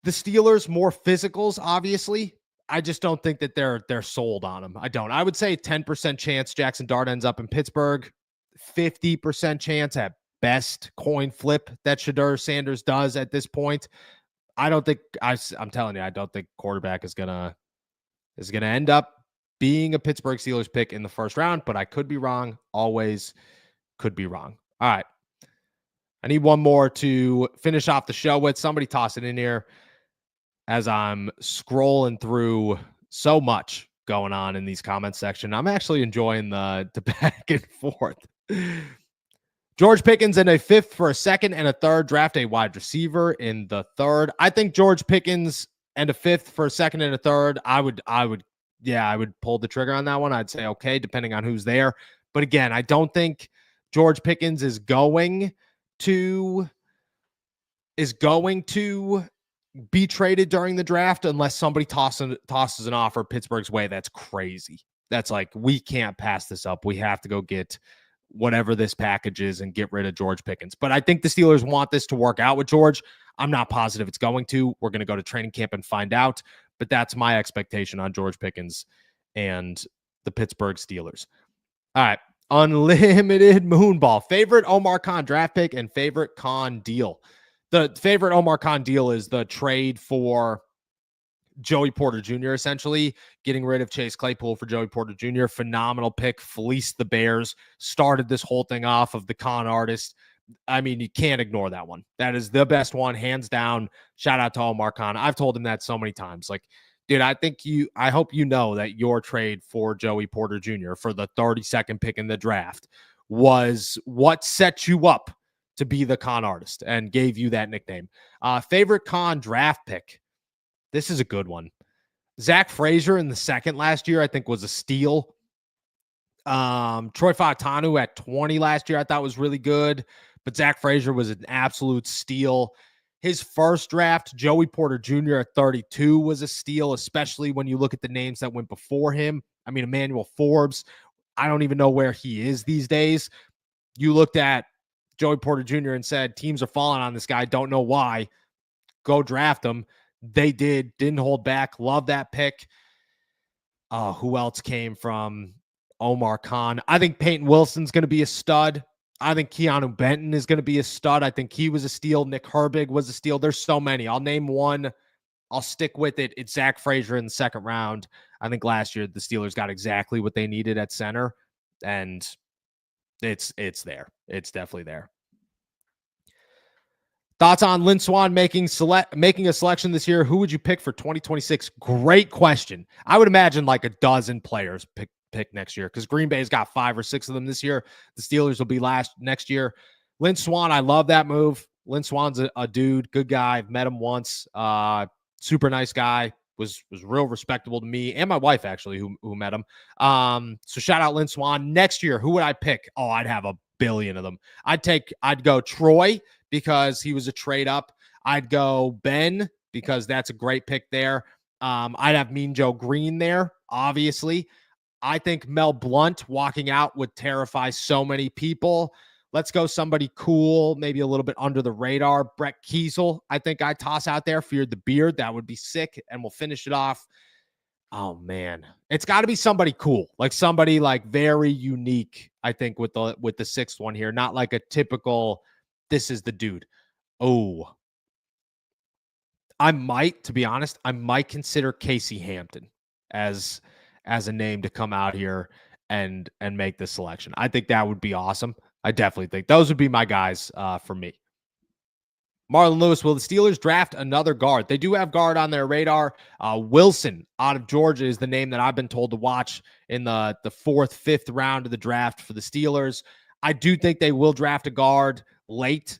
Speaker 1: the Steelers, more physicals, obviously. I just don't think that they're sold on him. I don't. I would say 10% chance Jackson Dart ends up in Pittsburgh, 50% chance at best coin flip that Shedeur Sanders does at this point. I don't think I'm telling you, I don't think quarterback is gonna end up being a Pittsburgh Steelers pick in the first round, but I could be wrong. Always could be wrong. All right. I need one more to finish off the show with. Somebody toss it in here as I'm scrolling through so much going on in these comments section. I'm actually enjoying the back and forth. George Pickens in a 5th for a 2nd and a 3rd. Draft a wide receiver in the 3rd. I think George Pickens and a 5th for a 2nd and a 3rd. I would pull the trigger on that one. I'd say okay, depending on who's there. But again, I don't think George Pickens is going to be traded during the draft unless somebody tosses an offer Pittsburgh's way. That's crazy. That's like, we can't pass this up. We have to go get whatever this package is and get rid of George Pickens. But I think the Steelers want this to work out with George. I'm not positive it's going to. We're going to go to training camp and find out. But that's my expectation on George Pickens and the Pittsburgh Steelers. All right. Unlimited Moonball. Favorite Omar Khan draft pick and favorite Khan deal. The favorite Omar Khan deal is the trade for Joey Porter Jr., essentially getting rid of Chase Claypool for Joey Porter Jr. Phenomenal pick, fleeced the Bears, started this whole thing off of the con artist. I mean, you can't ignore that one. That is the best one, hands down. Shout out to Omar Khan. I've told him that so many times. Like, dude, I hope you know that your trade for Joey Porter Jr. for the 32nd pick in the draft was what set you up to be the con artist and gave you that nickname. Favorite con draft pick. This is a good one. Zach Frazier in the 2nd last year, I think, was a steal. Troy Fautanu at 20 last year, I thought was really good, but Zach Frazier was an absolute steal. His first draft, Joey Porter Jr. at 32 was a steal, especially when you look at the names that went before him. I mean, Emmanuel Forbes, I don't even know where he is these days. You looked at Joey Porter Jr. and said, teams are falling on this guy. Don't know why. Go draft him. They didn't hold back. Love that pick. Who else came from Omar Khan? I think Peyton Wilson's going to be a stud. I think Keanu Benton is going to be a stud. I think he was a steal. Nick Herbig was a steal. There's so many. I'll name one. I'll stick with it. It's Zach Frazier in the 2nd round. I think last year the Steelers got exactly what they needed at center, and it's there. It's definitely there. Thoughts on Lynn Swann making a selection this year? Who would you pick for 2026? Great question. I would imagine like a dozen players pick next year because Green Bay's got 5 or 6 of them this year. The Steelers will be next year. Lynn Swann, I love that move. Lynn Swann's a dude, good guy. I've met him once. Super nice guy. Was real respectable to me and my wife, actually, who met him. So shout out Lynn Swann. Next year, who would I pick? Oh, I'd have a billion of them. I'd go Troy because he was a trade up. I'd go Ben because that's a great pick there. I'd have Mean Joe Green there, obviously. I think Mel Blount walking out would terrify so many people. Let's go somebody cool, maybe a little bit under the radar. Brett Kiesel, I think I'd toss out there. Feared the beard. That would be sick. And we'll finish it off. Oh, man. It's got to be somebody cool. Like somebody like very unique, I think, with the 6th one here. Not like a typical, this is the dude. Oh. To be honest, I might consider Casey Hampton as a name to come out here and make this selection. I think that would be awesome. I definitely think those would be my guys for me. Marlon Lewis, will the Steelers draft another guard? They do have guard on their radar. Wilson out of Georgia is the name that I've been told to watch in the 4th, 5th round of the draft for the Steelers. I do think they will draft a guard late.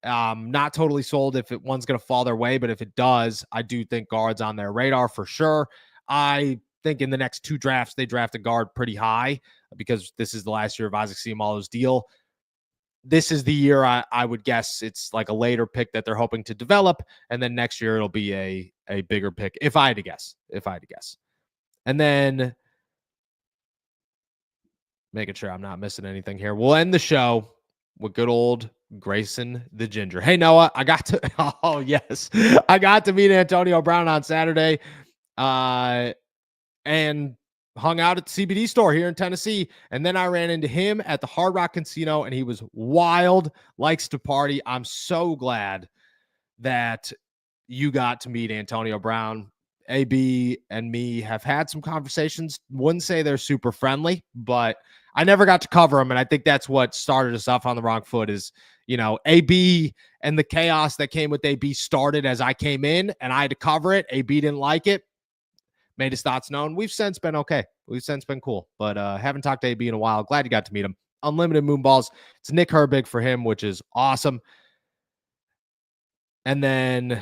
Speaker 1: Not totally sold if one's going to fall their way, but if it does, I do think guard's on their radar for sure. I think in the next 2 drafts, they draft a guard pretty high because this is the last year of Isaac Seumalo's deal. This is the year I would guess it's like a later pick that they're hoping to develop. And then next year it'll be a bigger pick. If I had to guess. And then making sure I'm not missing anything here. We'll end the show with good old Grayson the Ginger. Hey, Noah, I got to meet Antonio Brown on Saturday and hung out at the CBD store here in Tennessee. And then I ran into him at the Hard Rock Casino, and he was wild, likes to party. I'm so glad that you got to meet Antonio Brown. AB and me have had some conversations. Wouldn't say they're super friendly, but I never got to cover them. And I think that's what started us off on the wrong foot is, AB and the chaos that came with AB started as I came in and I had to cover it. AB didn't like it. Made his thoughts known. We've since been okay. We've since been cool, but haven't talked to AB in a while. Glad you got to meet him. Unlimited Moonballs. It's Nick Herbig for him, which is awesome. And then,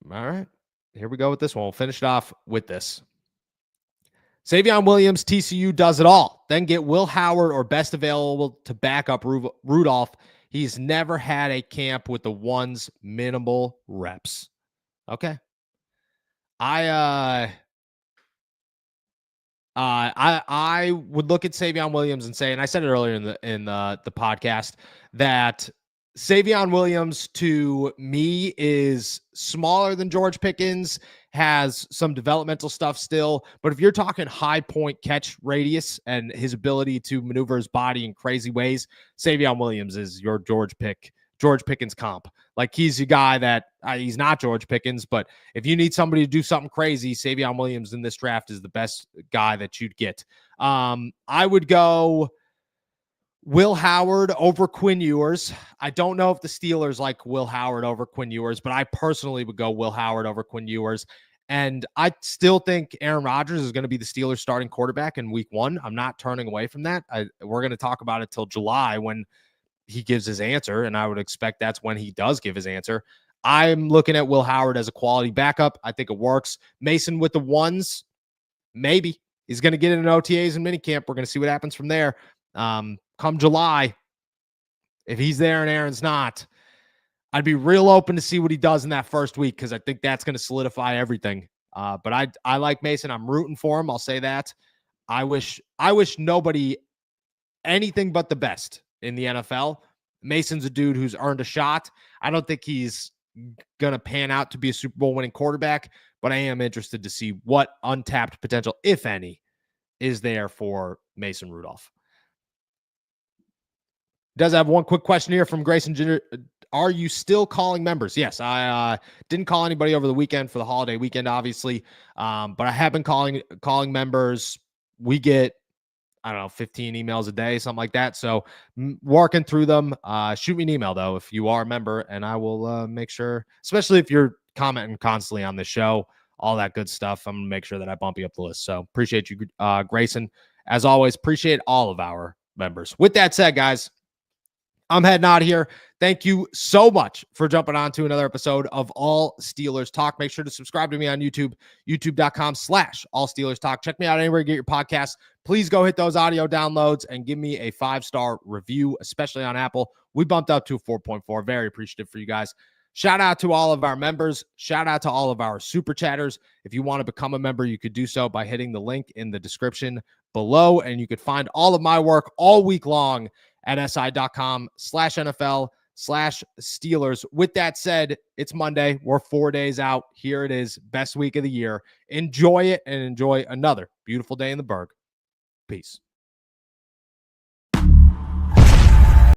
Speaker 1: all right, here we go with this one. We'll finish it off with this. Savion Williams, TCU does it all. Then get Will Howard or best available to back up Rudolph. He's never had a camp with the one's minimal reps. Okay. I would look at Savion Williams and say, and I said it earlier in the podcast, that Savion Williams to me is smaller than George Pickens, has some developmental stuff still. But if you're talking high point catch radius and his ability to maneuver his body in crazy ways, Savion Williams is your George Pickens comp. Like he's a guy that he's not George Pickens, but if you need somebody to do something crazy, Savion Williams in this draft is the best guy that you'd get. I would go Will Howard over Quinn Ewers. I don't know if the Steelers like Will Howard over Quinn Ewers, but I personally would go Will Howard over Quinn Ewers. And I still think Aaron Rodgers is going to be the Steelers starting quarterback in week 1. I'm not turning away from that. We're going to talk about it till July when he gives his answer, and I would expect that's when he does give his answer. I'm looking at Will Howard as a quality backup. I think it works. Mason with the ones, maybe. He's going to get in OTAs and minicamp. We're going to see what happens from there. Come July, if he's there and Aaron's not, I'd be real open to see what he does in that first week because I think that's going to solidify everything. But I like Mason. I'm rooting for him. I'll say that. I wish nobody anything but the best in the NFL. Mason's a dude who's earned a shot. I don't think he's going to pan out to be a Super Bowl winning quarterback, but I am interested to see what untapped potential, if any, is there for Mason Rudolph. Does have one quick question here from Grayson Ginger. Are you still calling members? Yes, I didn't call anybody over the weekend for the holiday weekend, obviously, but I have been calling members. We get, 15 emails a day, something like that. So working through them. Shoot me an email, though, if you are a member, and I will make sure, especially if you're commenting constantly on the show, all that good stuff, I'm going to make sure that I bump you up the list. So appreciate you, Grayson. As always, appreciate all of our members. With that said, guys, I'm heading out here. Thank you so much for jumping on to another episode of All Steelers Talk. Make sure to subscribe to me on YouTube, youtube.com/All Steelers Talk. Check me out anywhere you get your podcasts. Please go hit those audio downloads and give me a 5-star review, especially on Apple. We bumped up to a 4.4. Very appreciative for you guys. Shout out to all of our members. Shout out to all of our super chatters. If you want to become a member, you could do so by hitting the link in the description below, and you could find all of my work all week long at si.com/NFL/Steelers. With that said, it's Monday. We're 4 days out. Here it is. Best week of the year. Enjoy it and enjoy another beautiful day in the Berg. Peace.